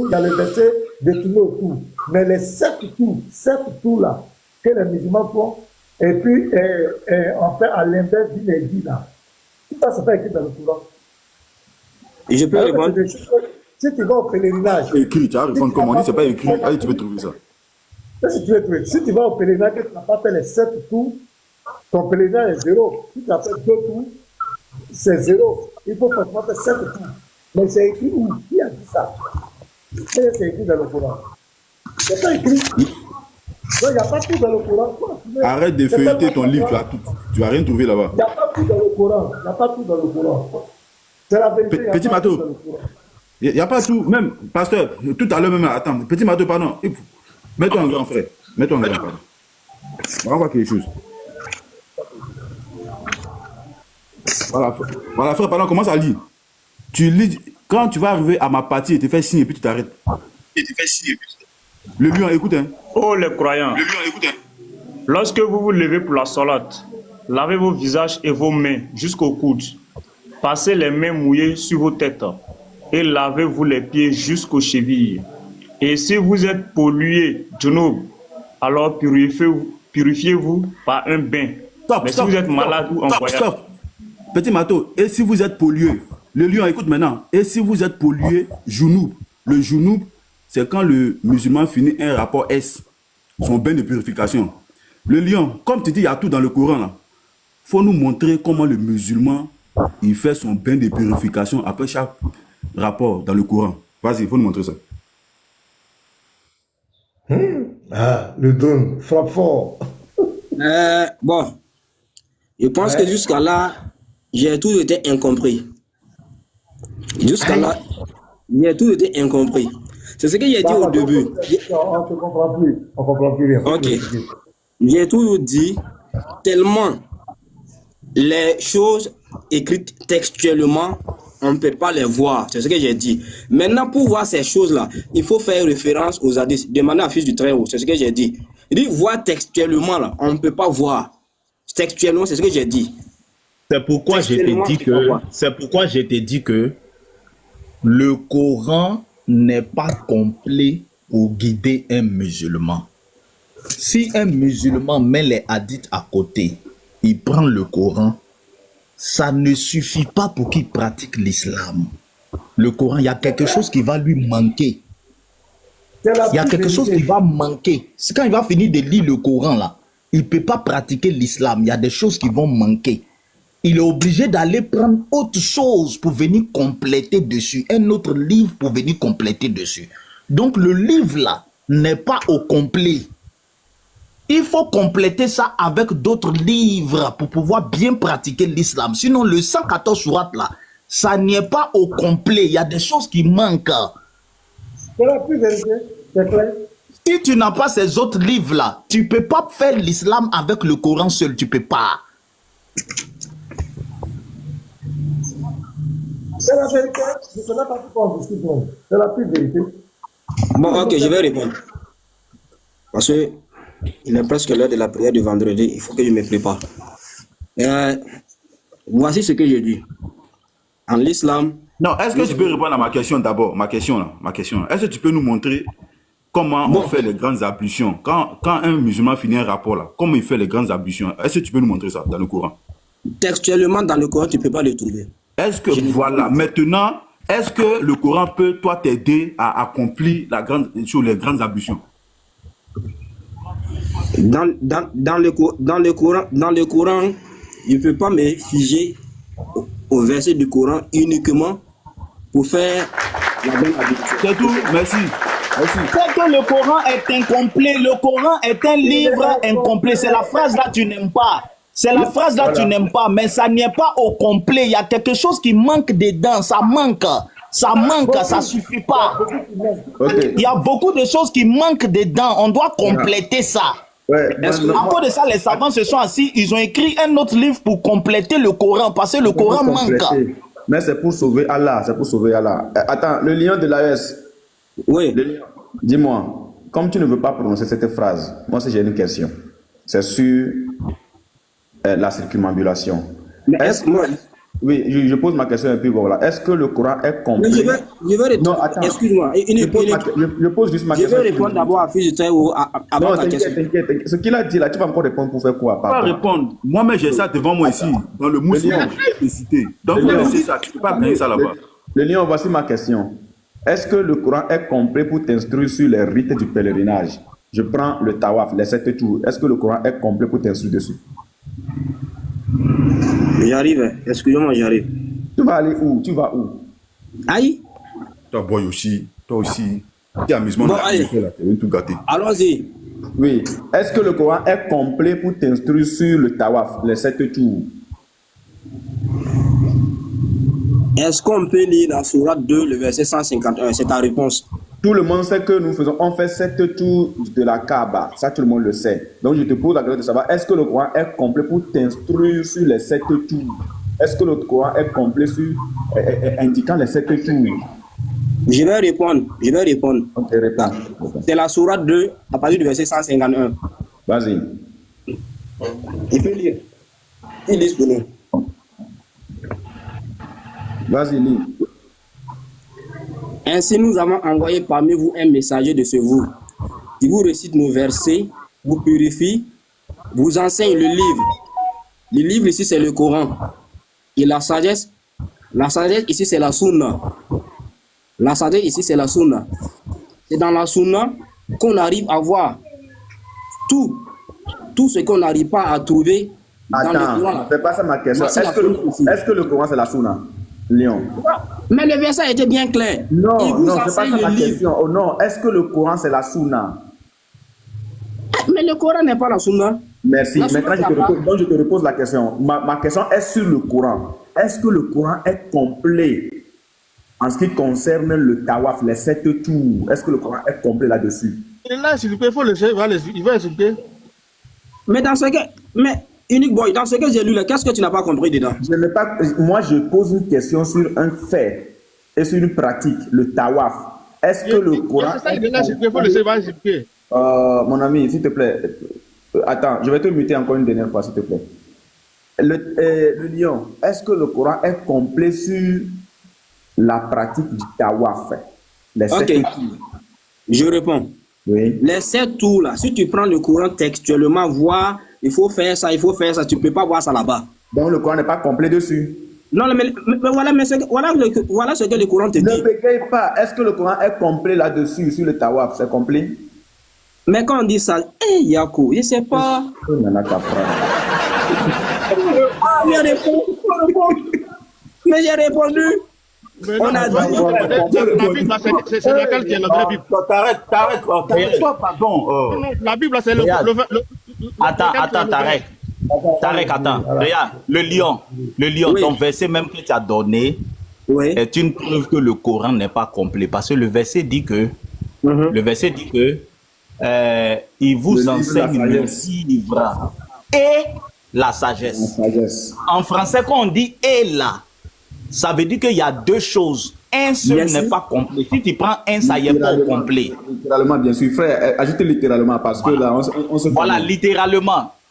il y a le verset de tourner autour. Mais les 7 tours là, que les musulmans font, et puis on fait à l'inverse d'une aiguille là. Tout ça, c'est pas écrit dans le Coran. Et je peux répondre. Si tu vas au pèlerinage. Écrit, tu vas répondre comme on dit, c'est pas écrit. Allez, tu peux trouver ça. Si tu vas au pèlerinage, que tu n'as pas fait les 7 tours, ton pèlerinage est 0. Si tu as fait 2 tours, c'est 0. Il faut forcément faire 7 tours. Mais c'est écrit où? Qui a dit ça? C'est écrit dans le Coran. C'est pas écrit. Il n'y a pas tout dans le Coran. Arrête de feuilleter ton livre là. Tu vas rien trouver là-bas. Il n'y a pas tout dans le Coran. Il n'y a pas tout dans le Coran. C'est la vérité. Petit Mato, il n'y a pas tout. Même, pasteur, tout à l'heure même, attends, Petit Mato, pardon. Mets-toi en grand, frère. Mets-toi en grand, pardon. On va voir quelque chose. Voilà, frère, pardon, commence à lire. Tu lis, quand tu vas arriver à ma partie, tu fais signe et puis tu t'arrêtes. Le lion, écoute, hein. Oh les croyants, lorsque vous vous levez pour la salate, lavez vos visages et vos mains jusqu'au coude. Passez les mains mouillées sur vos têtes et lavez-vous les pieds jusqu'aux chevilles. Et si vous êtes pollué, Junub, alors purifiez-vous par un bain. Mais si vous êtes malade ou en voyage... Stop. Petit Mato, et si vous êtes pollué, le lion, écoute maintenant, et si vous êtes pollué, Junub, le Junub, c'est quand le musulman finit un rapport S, son bain de purification. Le lion, comme tu dis, il y a tout dans le Coran là. Faut nous montrer comment le musulman, il fait son bain de purification après chaque rapport dans le Coran. Vas-y, il faut nous montrer ça. Ah, le don, frappe fort. Bon, je pense que jusqu'à là, j'ai tout été incompris. Jusqu'à là, j'ai tout été incompris. C'est ce que j'ai dit au début. On ne comprend plus. On ne comprend plus rien. Ok. J'ai toujours dit, tellement les choses écrites textuellement, on ne peut pas les voir. C'est ce que j'ai dit. Maintenant, pour voir ces choses-là, il faut faire référence aux hadiths. Demander à Fils du Très-Haut. C'est ce que j'ai dit. Il dit, voir textuellement, là, on ne peut pas voir. Textuellement, c'est ce que j'ai dit. C'est pourquoi je t'ai dit que le Coran n'est pas complet pour guider un musulman. Si un musulman met les hadiths à côté, il prend le Coran, ça ne suffit pas pour qu'il pratique l'islam. Le Coran, il y a quelque chose qui va lui manquer. Il y a quelque chose qui va manquer. C'est quand il va finir de lire le Coran, là, il ne peut pas pratiquer l'islam. Il y a des choses qui vont manquer. Il est obligé d'aller prendre autre chose pour venir compléter dessus. Un autre livre pour venir compléter dessus. Donc le livre là n'est pas au complet. Il faut compléter ça avec d'autres livres pour pouvoir bien pratiquer l'islam. Sinon le 114 sourates là, ça n'est pas au complet. Il y a des choses qui manquent. C'est la plus vérité, c'est clair. Si tu n'as pas ces autres livres là, tu ne peux pas faire l'islam avec le Coran seul. Tu ne peux pas. C'est la vérité. Je ne sais pas pourquoi on discute. C'est la plus vérité. Bon, ok, je vais répondre. Parce que il est presque l'heure de la prière du vendredi. Il faut que je me prépare. Voici ce que je dis. En l'islam... Non, est-ce que tu peux répondre à ma question d'abord? Ma question. Est-ce que tu peux nous montrer comment on fait les grandes ablutions? Quand un musulman finit un rapport là, comment il fait les grandes ablutions? Est-ce que tu peux nous montrer ça dans le Coran? Textuellement, dans le Coran, tu ne peux pas le trouver. Est-ce que, voilà, maintenant, est-ce que le Coran peut, toi, t'aider à accomplir sur les grandes ablutions? Dans le Coran, je ne peux pas me figer au verset du Coran uniquement pour faire la bonne ablution. C'est tout, merci. C'est que le Coran est incomplet. Le Coran est un livre incomplet. C'est la phrase là que tu n'aimes pas. C'est la phrase là que tu n'aimes pas, mais ça n'est pas au complet. Il y a quelque chose qui manque dedans. Ça manque, ça suffit pas. Okay. Il y a beaucoup de choses qui manquent dedans. On doit compléter ça. Ouais, à cause de ça, les savants se sont assis. Ils ont écrit un autre livre pour compléter le Coran, parce que le Coran manque. Mais c'est pour sauver Allah. Attends, le lion de l'AS. Oui. Dis-moi, comme tu ne veux pas prononcer cette phrase, moi aussi j'ai une question. C'est sur la circumambulation. Oui, je pose ma question un peu, voilà. Est-ce que le Coran est Mais complet? je vais répondre. Non, attends. Excuse-moi. Je pose juste ma Je question. vais répondre d'abord à Fils du Très-Haut avant Non, ta question. t'inquiète. Ce qu'il a dit là, tu vas encore répondre pour faire quoi? Pas répondre. Moi-même, j'ai ça devant moi ici, dans le mousseau, je l'ai cité. Donc, vous laissez ça, tu ne peux pas gagner ça là-bas. Le lion, voici ma question. Est-ce que le Coran est complet pour t'instruire sur les rites du pèlerinage? Je prends le tawaf, les 7 tours. Est-ce que le Coran est complet pour t'instruire dessus? J'arrive, excusez-moi, j'arrive. Tu vas aller où? Tu vas où? Aïe. Toi, boy aussi, Quel amusement, Bon, là, allez. tu veux tout gâter. Allons-y. Oui. Est-ce que le Coran est complet pour t'instruire sur le tawaf, les 7 tours? Est-ce qu'on peut lire la sourate 2, le verset 151? C'est ta réponse. Tout le monde sait que nous faisons, on fait 7 tours de la Kaaba. Ça, tout le monde le sait. Donc, je te pose la question de savoir, est-ce que le Coran est complet pour t'instruire sur les 7 tours? Est-ce que le Coran est complet sur indiquant les 7 tours? Je vais répondre. Ok, réponds. C'est la sourate 2, à partir du verset 151. Vas-y. Il peut lire. Il lit pour nous. Vas-y, lis. Ainsi, nous avons envoyé parmi vous un messager de ce vous, qui vous récite nos versets, vous purifie, vous enseigne le livre. Le livre ici, c'est le Coran. Et la sagesse ici, c'est la Sunna. La sagesse ici, c'est la Sunna. C'est dans la Sunna qu'on arrive à voir tout ce qu'on n'arrive pas à trouver dans le Coran. Attends, c'est pas ça ma question. C'est la Sunna aussi. Est-ce que le Coran, c'est la Sunna? Lion. Mais le verset était bien clair. Il Non, vous non, c'est pas enseigne ça ma le livre. question. Oh non, est-ce que le Coran, c'est la Sunna? Mais le Coran n'est pas la Sunna. Merci. La Sunna, Maintenant, c'est la donc je te repose la question. Ma question est sur le Coran. Est-ce que le Coran est complet en ce qui concerne le tawaf, les 7 tours? Est-ce que le Coran est complet là-dessus? Et là, s'il vous plaît, il faut le laisser, il va expliquer. Mais dans ce que... Mais, Unique Boy, dans ce que j'ai lu là, qu'est-ce que tu n'as pas compris dedans? Je n'ai pas, moi, je pose une question sur un fait et sur une pratique, le tawaf. Est-ce que le Coran... C'est ça, il faut le laisser, il va expliquer. Mon ami, s'il te plaît, attends, je vais te muter encore une dernière fois, s'il te plaît. Le lion, est-ce que le Coran est complet sur la pratique du tawaf? Les 7 Ok, tours. je réponds. Oui. Les 7 tours là, si tu prends le Coran textuellement, voir, il faut faire ça, tu ne peux pas voir ça là-bas. Donc le Coran n'est pas complet dessus. Non, mais voilà ce que le Coran te Ne dit. bégaye pas. Est-ce que le Coran est complet là-dessus, sur le tawaf? C'est complet? Mais quand on dit ça, Yako, je ne sais pas. Oh, nana, ta frère. J'ai répondu. Mais j'ai répondu. On a dit. La Bible, là, c'est laquelle qui est la vraie Bible? T'arrête, toi, pardon. Non, la Bible, là, c'est le... Attends, Tarek. Attends. Regarde, le lion, Oui. ton verset même que tu as donné Oui. est une preuve que le Coran n'est pas complet. Parce que le verset dit que, il vous Le livre, enseigne la le sagesse. livre et la sagesse. Sagesse. En français, quand on dit et là, ça veut dire qu'il y a deux choses. Un seul Merci. n'est pas complet. Si tu prends un, ça y est pas complet. Littéralement, bien sûr. Frère, ajoutez littéralement parce que là, on se...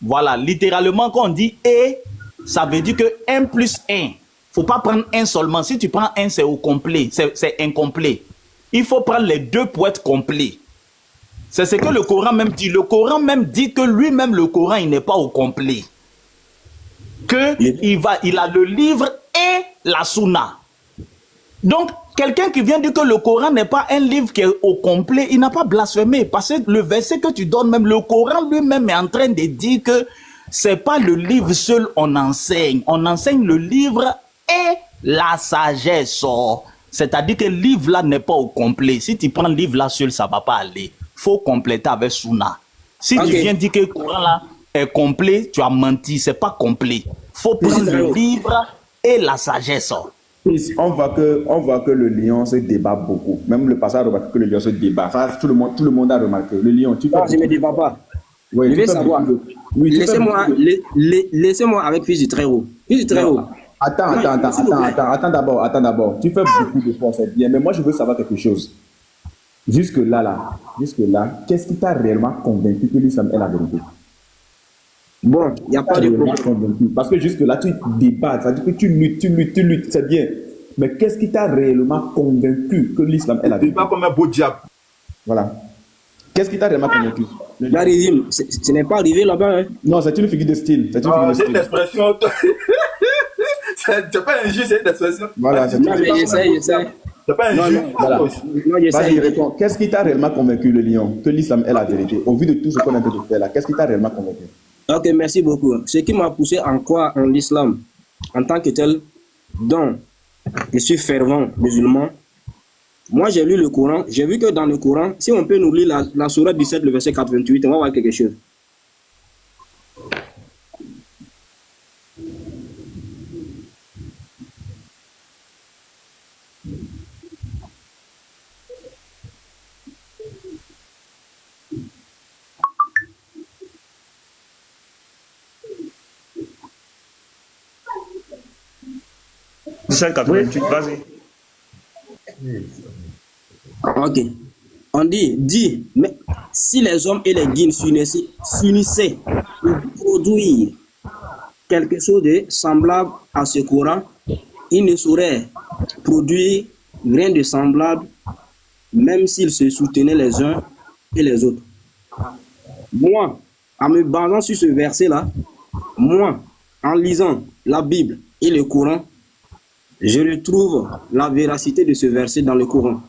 Voilà, littéralement, quand on dit et, ça veut dire que 1 plus 1. Faut pas prendre un seulement. Si tu prends un, c'est au complet. C'est incomplet. Il faut prendre les deux pour être complet. C'est ce que le Coran même dit. Le Coran même dit que lui-même, le Coran, il n'est pas au complet. Il a le livre et la sunna. Donc, quelqu'un qui vient dire que le Coran n'est pas un livre qui est au complet, il n'a pas blasphémé. Parce que le verset que tu donnes, même le Coran lui-même est en train de dire que c'est pas le livre seul on enseigne. On enseigne le livre et la sagesse. C'est-à-dire que le livre là n'est pas au complet. Si tu prends le livre là seul, ça va pas aller. Faut compléter avec sunna. Si tu viens dire que le Coran là est complet, tu as menti. C'est pas complet. Faut prendre le livre et la sagesse. Ici, on voit que le lion se débat beaucoup. Même le passage a remarqué que le lion se débat. Ça, tout le monde a remarqué. Le lion, tu fais... Non, je ne me débat pas. Oui, Je tu vais fais savoir. beaucoup de- Oui, tu fais beaucoup de- Laissez-moi avec Fils du Très-Haut. Fils du Très-Haut. Attends d'abord. Tu fais beaucoup de force, c'est bien. Mais moi, je veux savoir quelque chose. Jusque-là, qu'est-ce qui t'a réellement convaincu que l'islam est la vérité? Bon, il n'y a pas de Réellement problème. convaincu. Parce que jusque-là, tu débats, ça veut dire que tu luttes, c'est bien. Mais qu'est-ce qui t'a réellement convaincu que l'islam est la Tu vérité? pas comme un beau diable. Voilà. Qu'est-ce qui t'a réellement convaincu? La régime, ce n'est pas arrivé là-bas. Hein. Non, c'est une figure de style. C'est une figure de C'est une style. expression. C'est pas un jeu, c'est une expression. Voilà, c'est Non, mais j'essaie. C'est pas un Non, jeu. non, Voilà. Non, Vas-y, j'essaie. réponds. Qu'est-ce qui t'a réellement convaincu, le lion, que l'islam est la vérité? Au vu de tout ce qu'on a de faire là, qu'est-ce qui t'a réellement convaincu? Ok, merci beaucoup. Ce qui m'a poussé en croire en l'islam en tant que tel, donc je suis fervent musulman. Moi, j'ai lu le Coran. J'ai vu que dans le Coran, si on peut nous lire la sourate 17, le verset 428, on va voir quelque chose. C'est 88, vas-y. Ok. On dit, mais si les hommes et les djinns s'unissaient pour produire quelque chose de semblable à ce Coran, ils ne sauraient produire rien de semblable, même s'ils se soutenaient les uns et les autres. Moi, en me basant sur ce verset-là, moi, en lisant la Bible et le Coran, je retrouve la véracité de ce verset dans le Coran.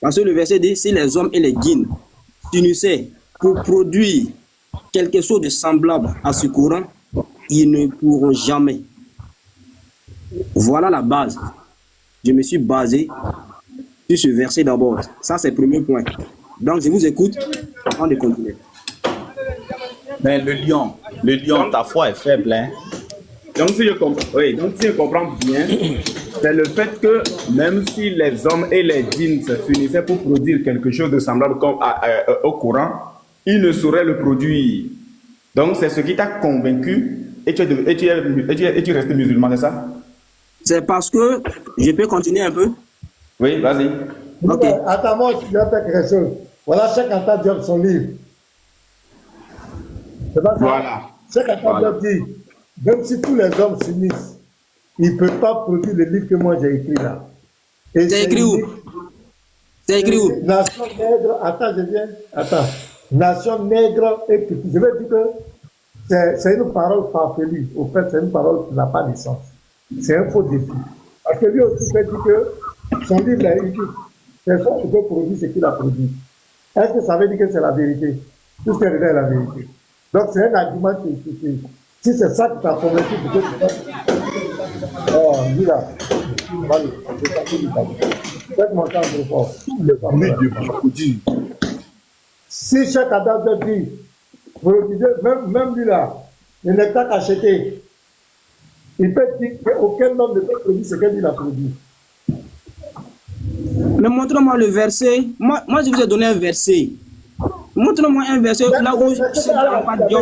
Parce que le verset dit, si les hommes et les djinns s'unissaient pour produire quelque chose de semblable à ce Coran, ils ne pourront jamais. Voilà la base. Je me suis basé sur ce verset d'abord. Ça, c'est le premier point. Donc, je vous écoute avant de continuer. Mais le lion, ta foi est faible, hein. Donc, si je comprends bien, c'est le fait que même si les hommes et les djinns se finissaient pour produire quelque chose de semblable au Coran, ils ne sauraient le produire. Donc, c'est ce qui t'a convaincu et tu es resté musulman, c'est ça? C'est parce que je peux continuer un peu. Oui, vas-y. Ok. Attends, moi, je vais faire quelque chose. Voilà, chaque Anta Diop son livre. C'est pas ça? Voilà. Chaque Anta Diop dit, même si tous les hommes s'unissent, ils ne peuvent pas produire le livre que moi j'ai écrit là. Et C'est écrit où? C'est écrit où? Nation nègre, attends, je viens. Attends. Nation nègre et petit. Je vais dire que c'est une parole farfelue. Au fait, c'est une parole qui n'a pas de sens. C'est un faux défi. Parce que lui aussi fait dire que son livre est unique. Personne ne peut produire ce qu'il a produit. Est-ce que ça veut dire que c'est la vérité? Tout ce qu'il est la vérité. Donc c'est un argument qui si c'est ça qui t'a convaincu, peut-être que oh, lui là. Allez, faites-moi entendre fort. Si chaque adapteur dit, même lui là, il n'est pas acheté. Il peut dire qu'aucun homme ne peut produire ce qu'il a produit. Mais montre-moi le verset. Moi, je vous ai donné un verset. Montre-moi un verset là où c'est pas de Dieu.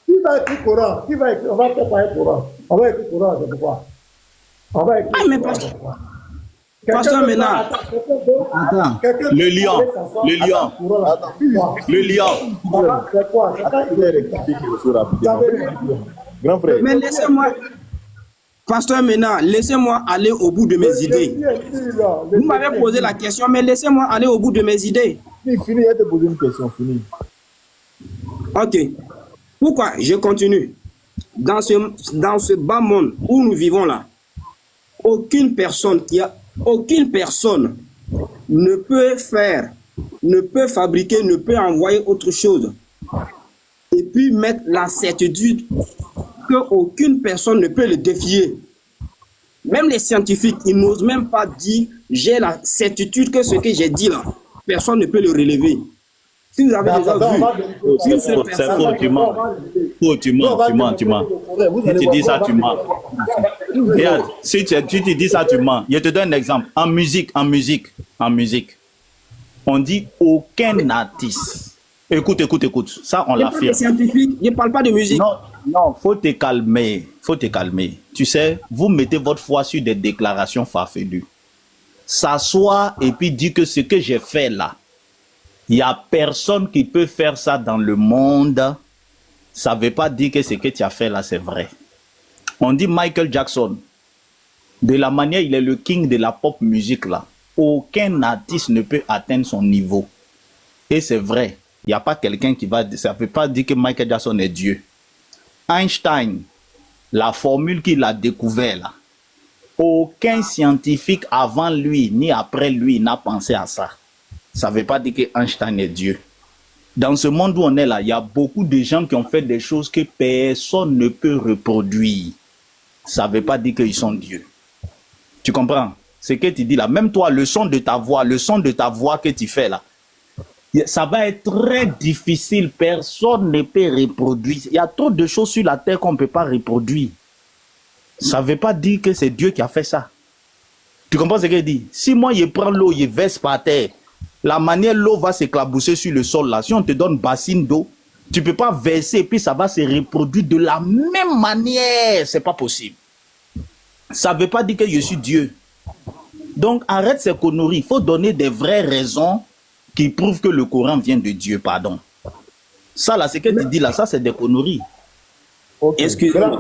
Qui va écrire le Coran? Qui va écrire? On va faire pas un Coran. On va écrire le Coran, c'est pourquoi. On va écrire. Ah, mais pasteur maintenant. Attends. Le lion. C'est quoi? Grand frère. Mais laissez-moi. Pasteur maintenant, laissez-moi aller au bout de mes idées. Vous m'avez posé la question, mais laissez-moi aller au bout de mes idées. Fini, je te poser une question, fini. Ok. Pourquoi? Je continue. Dans ce bas monde où nous vivons là, aucune personne ne peut faire, ne peut fabriquer, ne peut envoyer autre chose. Et puis mettre la certitude qu'aucune personne ne peut le défier. Même les scientifiques, ils n'osent même pas dire j'ai la certitude que ce que j'ai dit là, personne ne peut le relever. Si vous avez déjà vu, C'est faux, tu mens. Faux, tu mens. Si tu dis ça, tu mens. Regarde, si tu dis ça, tu mens. Je te donne un exemple. En musique, on dit aucun artiste. Écoute. Ça, on l'affirme. Les scientifiques, je ne parle pas de musique. Non, faut te calmer. Tu sais, vous mettez votre foi sur des déclarations farfelues. S'asseoir et puis dire que ce que j'ai fait là, il n'y a personne qui peut faire ça dans le monde ça ne veut pas dire que ce que tu as fait là, c'est vrai. On dit Michael Jackson, de la manière il est le king de la pop musique là, aucun artiste ne peut atteindre son niveau. Et c'est vrai, il n'y a pas quelqu'un qui va... Ça ne veut pas dire que Michael Jackson est Dieu. Einstein, la formule qu'il a découverte là, aucun scientifique avant lui ni après lui n'a pensé à ça. Ça ne veut pas dire que Einstein est Dieu. Dans ce monde où on est là, il y a beaucoup de gens qui ont fait des choses que personne ne peut reproduire. Ça ne veut pas dire qu'ils sont Dieu. Tu comprends? Ce que tu dis là, même toi, le son de ta voix que tu fais là, ça va être très difficile. Personne ne peut reproduire. Il y a trop de choses sur la terre qu'on ne peut pas reproduire. Ça ne veut pas dire que c'est Dieu qui a fait ça. Tu comprends ce que je dis? Si moi, je prends l'eau, je verse par terre, la manière l'eau va s'éclabousser sur le sol là, si on te donne une bassine d'eau, tu ne peux pas verser et puis ça va se reproduire de la même manière. Ce n'est pas possible. Ça ne veut pas dire que je suis Dieu. Donc, arrête ces conneries. Il faut donner des vraies raisons qui prouvent que le Coran vient de Dieu, pardon. Ça, là, ce que tu dis là, ça, c'est des conneries. Okay. Excuse-moi.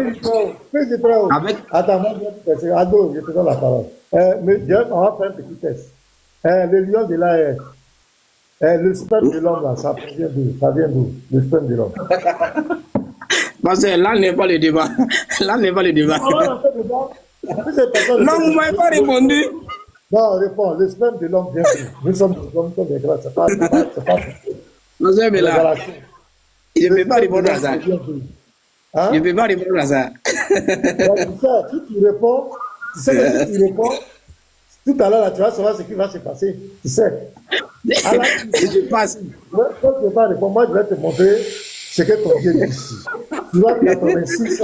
Avec... Attends, moi, je te donne la parole. Mais on va faire un petit test. Le lion de l'AS, le sperme de l'homme, là, ça vient d'où? Ça vient d'où? Le sperme de l'homme. Parce que là n'est pas le débat. Là n'est pas le débat. Non, vous ne m'avez pas répondu. Non, réponds. Le sperme de l'homme vient d'où? Nous sommes des gars, c'est pas. Non, mais là, je ne peux pas répondre à ça. Hein? Je ne peux pas répondre à ça. Si tu réponds, tu sais que si tu réponds, tout à l'heure, tu vas savoir ce qui va se passer. Tu sais. Alors, je passe. Quand tu ne vas pas répondre, moi, je vais te montrer ce que ton Dieu dit ici. Tu vois, 86,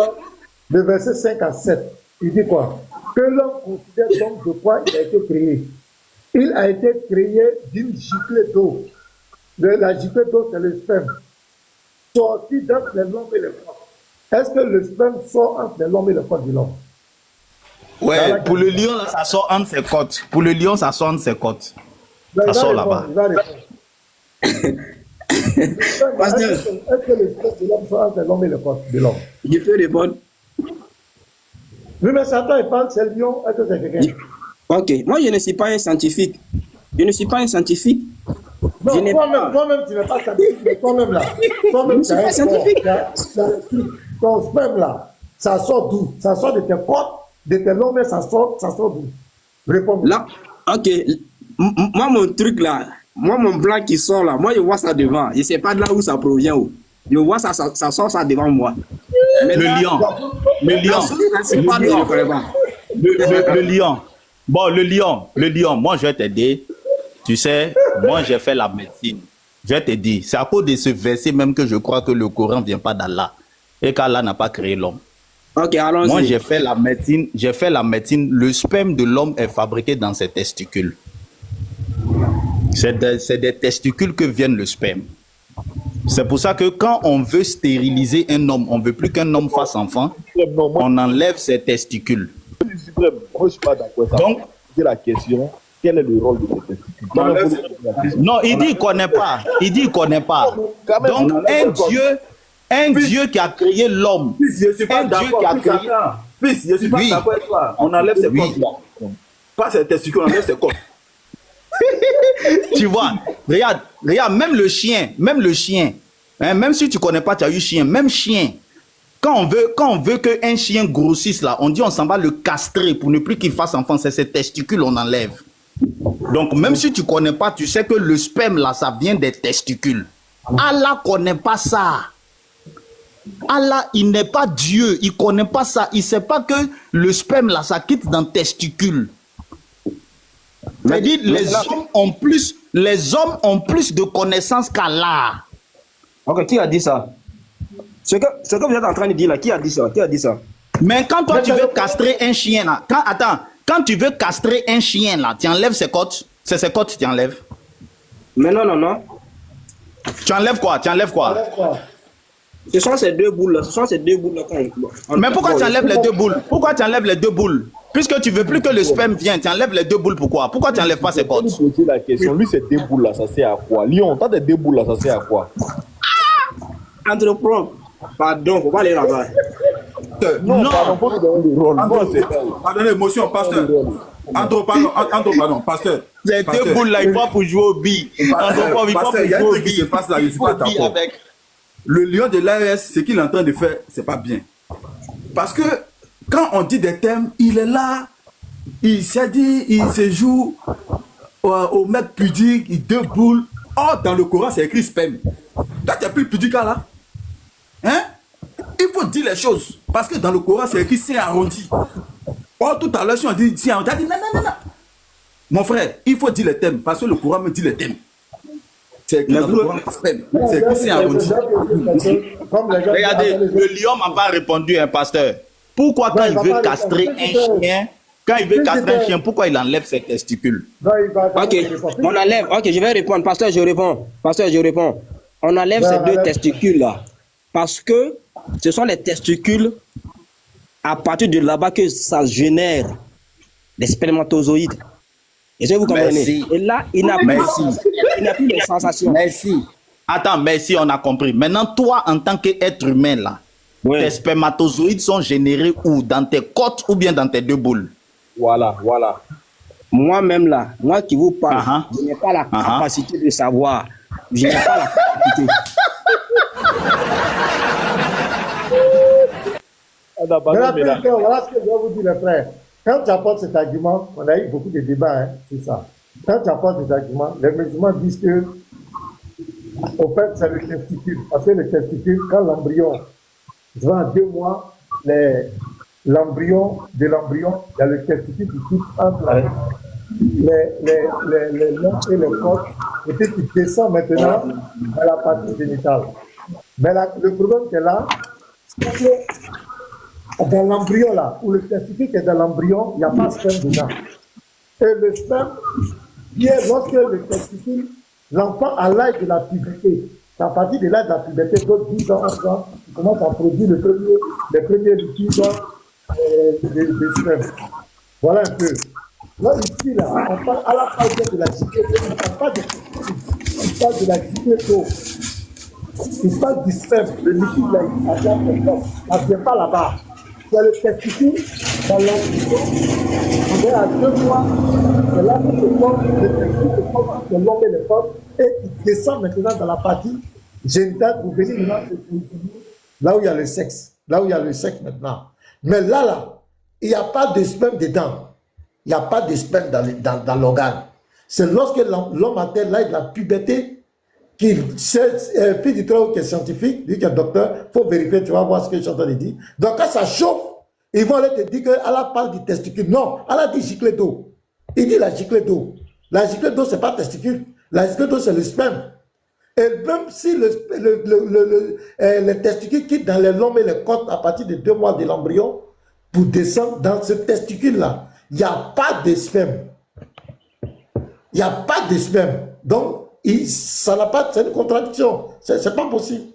le verset 5 à 7. Il dit quoi? Que l'homme considère donc de quoi il a été créé. Il a été créé d'une giclée d'eau. La giclée d'eau, c'est le sperme. Sorti d'entre les l'homme et le corps. Est-ce que le sperme sort entre l'homme et le corps de l'homme? Ouais, pour le lion, là, ça sort entre ses côtes. Pour le lion, ça sort entre ses côtes. Ça sort là-bas. Est-ce que le sperme de l'homme sort entre l'homme et le corps de l'homme? Je peux répondre. Oui, mais Satan, il parle, c'est le lion. Est-ce que c'est quelqu'un? Ok, moi je ne suis pas un scientifique. Je ne suis pas un scientifique. Non, toi-même, tu n'es pas scientifique, mais toi-même là. Toi-même, tu pas scientifique. Ton sperme là, ça sort d'où? Ça sort de tes côtes, de tes longs, mais ça sort d'où? Réponds-moi. Là, ok. Moi, mon truc là, mon blanc qui sort là, moi je vois ça devant. Je ne sais pas de là où ça provient. Où. Je vois ça sort ça devant moi. Mais le là, lion. Le lion. Bon, le lion, moi je vais t'aider. Tu sais, moi j'ai fait la médecine. Je vais te dire, c'est à cause de ce verset même que je crois que le Coran ne vient pas d'Allah. Et qu'Allah n'a pas créé l'homme. Ok, allons-y. Moi j'ai fait la médecine. Le sperme de l'homme est fabriqué dans ses testicules. C'est des testicules que viennent le sperme. C'est pour ça que quand on veut stériliser un homme, on ne veut plus qu'un homme fasse enfant, on enlève ses testicules. Moi, je ne suis pas d'accord. Donc, c'est la question, quel est le rôle de ces testicules? Non, il dit qu'il ne connaît pas. Donc, un Dieu qui a créé l'homme. Fils, je ne suis pas d'accord. Fils, je ne suis pas d'accord avec toi. On enlève ses côtes. Pas ses testicules, on enlève ses côtes. Tu vois, regarde, même le chien, hein, même si tu ne connais pas, tu as eu chien, même chien, quand on veut qu'un chien grossisse là, on dit on s'en va le castrer pour ne plus qu'il fasse enfant, c'est ses testicules, on enlève. Donc même si tu ne connais pas, tu sais que le sperme là, ça vient des testicules. Allah ne connaît pas ça. Allah, il n'est pas Dieu, il ne connaît pas ça, il ne sait pas que le sperme là, ça quitte dans les testicules. C'est-à-dire les hommes ont plus de connaissances qu'Allah. Ok, qui a dit ça? Ce que vous êtes en train de dire là, qui a dit ça? Mais quand toi tu veux castrer un chien là, quand tu veux castrer un chien là, tu enlèves ses côtes. C'est ses côtes que tu enlèves. Mais non. Tu enlèves quoi? Ce sont ces deux boules là. Mais pourquoi tu enlèves les deux boules? Pourquoi tu enlèves les deux boules? Puisque tu veux plus que le sperme vienne, tu enlèves les deux boules, pourquoi? Pourquoi tu n'enlèves pas ses côtes? Je vais poser la question, lui, ces deux boules là, ça sert à quoi? Lion, t'as des deux boules là, ça sert à quoi? Anthropologue, Pardon, faut pas aller là-bas. Non, pardon, faut nous donner le rôle. Non, c'est Pardonnez, émotion, pasteur. Entre, pardon, pasteur. Ces deux boules là, il faut pour jouer au billes. Pasteur, il y a un truc qui se passe là, je ne suis pas d'accord. Le lion de l'AES, ce qu'il est en train de faire, c'est pas bien. Parce que quand on dit des thèmes, il est là, il s'est dit, il se joue au mec pudique, il deux boules. Or, dans le Coran, c'est écrit spam. Là, tu n'es plus pudique là. Hein? Il faut dire les choses. Parce que dans le Coran, c'est écrit c'est arrondi. Or, tout à l'heure, si on dit c'est arrondi, on dit non. Mon frère, il faut dire les thèmes. Parce que le Coran me dit les thèmes. C'est écrit dans le Coran, spam. C'est écrit c'est arrondi. Regardez, le lion m'a pas répondu, un pasteur. Pourquoi quand il veut castrer un chien, pourquoi il enlève ses testicules? Ok, on enlève. Ok, je vais répondre. Pasteur, je réponds. On enlève ces deux testicules là. Parce que ce sont les testicules à partir de là-bas que ça génère des spermatozoïdes. Est-ce que vous comprenez? Merci. Et là, il n'a plus de sensations. Merci. Attends, merci, on a compris. Maintenant, toi, en tant qu'être humain là, tes spermatozoïdes sont générés où? Dans tes côtes ou bien dans tes deux boules? Voilà. Moi-même là, moi qui vous parle, je n'ai pas la capacité de savoir. Je n'ai pas la capacité. Voilà ce que je vais vous dire, les frères. Quand tu apportes cet argument, on a eu beaucoup de débats, hein, c'est ça. Quand tu apportes des arguments, les musulmans disent que, au fait, c'est le testicule. Parce que le testicule, quand l'embryon, devant 2 mois, l'embryon, il y a le testicule qui quitte entre les longs et les côtes, et puis qui descend maintenant à la partie génitale. Mais le problème qui est là, c'est que dans l'embryon là, où le testicule qui est dans l'embryon, il n'y a pas de sperme dedans. Et le sperme, lorsque le testicule, l'enfant à l'âge de la puberté, c'est à partir de l'âge de la puberté, donc 10 ans, 11 ans, il commence à produire les premiers liquides de sperme. Voilà un peu. Là, ici, là, on parle à la fois de la cyclée, on ne parle pas de testicule, on parle de la cyclée d'eau. Il parle du sperme, le liquide là, ça ne vient pas là-bas. Il y a le testicule dans l'embryon, on est à 2 mois, et là, le testicule se forme entre le long et le corps, et il descend maintenant dans la partie génitale pour venir maintenant se positionner là où il y a le sexe, maintenant. Mais là, il n'y a pas de sperme dedans. Il n'y a pas de sperme dans l'organe. C'est lorsque l'homme atteint l'âge de la puberté, puis du travail qui est scientifique, dit qu'un docteur, il faut vérifier, tu vas voir ce que je suis en train de dire. Donc quand ça chauffe, ils vont aller te dire qu'elle parle du testicule. Non, elle a dit giclée d'eau. Il dit la giclée d'eau. La giclée d'eau, ce n'est pas testicule. La giclée d'eau, c'est le sperme. Et même si le testicule quitte dans les lombes et les côtes à partir de 2 mois de l'embryon, pour descendre dans ce testicule-là, il n'y a pas de sperme. Il n'y a pas de sperme. Donc, ça n'a pas, c'est une contradiction. C'est pas possible.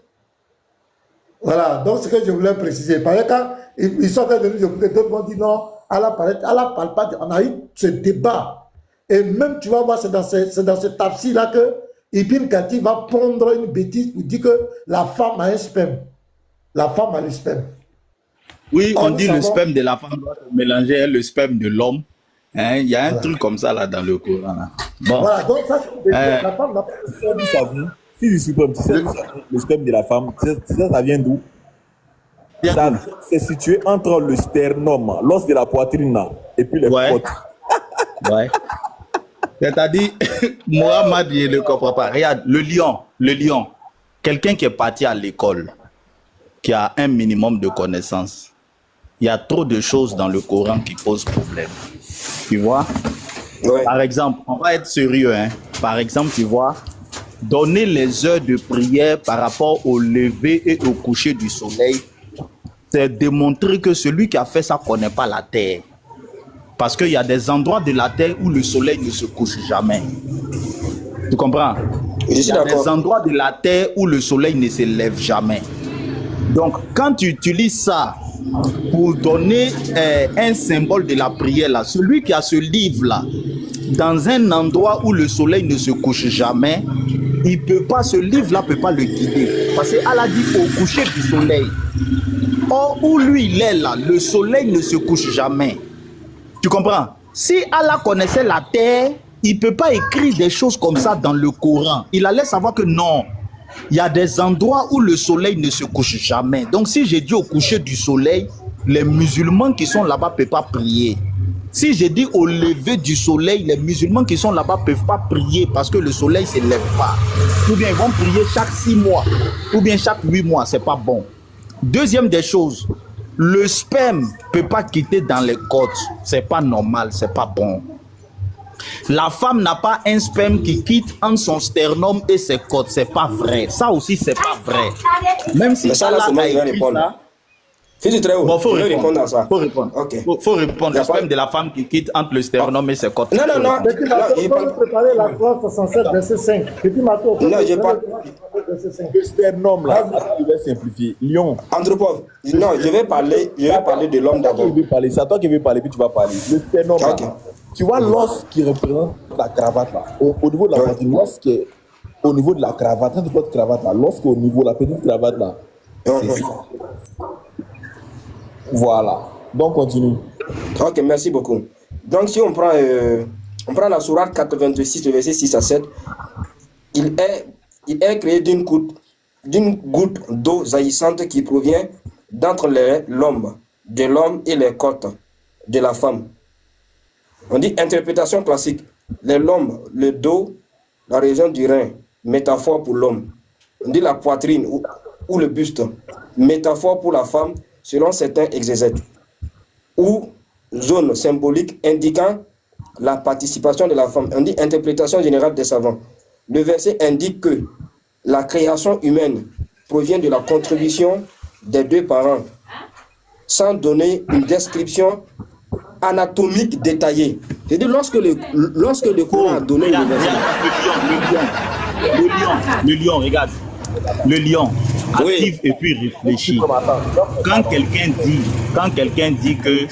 Voilà, donc ce que je voulais préciser. Par exemple, quand ils sont en train de nous écouter, d'autres vont dire non, Allah parle pas. On a eu ce débat. Et même, tu vas voir, c'est dans ce tafsir-là que Ibn Kathir va prendre une bêtise pour dire que la femme a un sperme. La femme a le sperme. Oui, on dit le sperme de la femme doit se mélanger avec le sperme de l'homme. Hein, il y a un truc comme ça là dans le Coran. Là. Bon. Voilà, donc ça, la femme n'a pas de sperme. Si je suis comme le sperme de la femme, ça vient d'où? Ça c'est situé entre le sternum, l'os de la poitrine et puis les côtes. Ouais. C'est-à-dire, Mohamed, il ne le comprend pas. Regarde, le lion, quelqu'un qui est parti à l'école, qui a un minimum de connaissances, il y a trop de choses dans le Coran qui posent problème. Tu vois? Ouais. Par exemple, on va être sérieux, hein. Par exemple, tu vois, donner les heures de prière par rapport au lever et au coucher du soleil, c'est démontrer que celui qui a fait ça ne connaît pas la terre. Parce qu'il y a des endroits de la terre où le soleil ne se couche jamais. Tu comprends? Il y a des endroits de la terre où le soleil ne se lève jamais. Donc, quand tu utilises ça pour donner un symbole de la prière, là, celui qui a ce livre-là, dans un endroit où le soleil ne se couche jamais, il peut pas, ce livre-là peut pas le guider. Parce qu'Allah dit au coucher du soleil. Or, où lui il est là, le soleil ne se couche jamais. Tu comprends? Si Allah connaissait la terre, il ne peut pas écrire des choses comme ça dans le Coran. Il allait savoir que non, il y a des endroits où le soleil ne se couche jamais. Donc si j'ai dit au coucher du soleil, les musulmans qui sont là-bas ne peuvent pas prier. Si j'ai dit au lever du soleil, les musulmans qui sont là-bas ne peuvent pas prier parce que le soleil ne se lève pas. Ou bien ils vont prier chaque 6 mois, ou bien chaque 8 mois, ce n'est pas bon. Deuxième des choses, le sperme ne peut pas quitter dans les côtes. Ce n'est pas normal, ce n'est pas bon. La femme n'a pas un sperme qui quitte entre son sternum et ses côtes. Ce n'est pas vrai. Ça aussi, ce n'est pas vrai. Même si ça, là, a écrit ça, Fils du très haut, bon, faut répondre à ça. Faut répondre. Okay. Faut répondre. Le sperme de la femme qui quitte entre le sternum et ses côtes. Non. Petit Mato, il faut préparer la clause 67, verset 5. Petit Mato, non, j'ai pas. Le sternum là, je vais simplifier. Lion. Anthropologue. Non, je vais parler de l'homme d'abord. C'est à toi qui veux parler, puis tu vas parler. Le sternum là. Okay. Tu vois l'os qui représente la cravate là. Au niveau de la poitrine, l'os qui est au niveau de la cravate, quand tu portes cravate là, l'os qui est au niveau de la petite cravate là, c'est ça. Voilà. Donc, continue. Ok, merci beaucoup. Donc, si on prend la sourate 86, le verset 6 à 7, il est créé d'une goutte d'eau jaillissante qui provient d'entre l'homme, de l'homme et les côtes de la femme. On dit interprétation classique. L'homme, le dos, la région du rein, métaphore pour l'homme. On dit la poitrine ou le buste, métaphore pour la femme, selon certains exégètes, ou zone symbolique indiquant la participation de la femme. On dit interprétation générale des savants. Le verset indique que la création humaine provient de la contribution des deux parents, sans donner une description anatomique détaillée. C'est-à-dire lorsque le Coran a donné le verset. Le lion, regarde. Le lion active et puis réfléchit. Quand quelqu'un dit que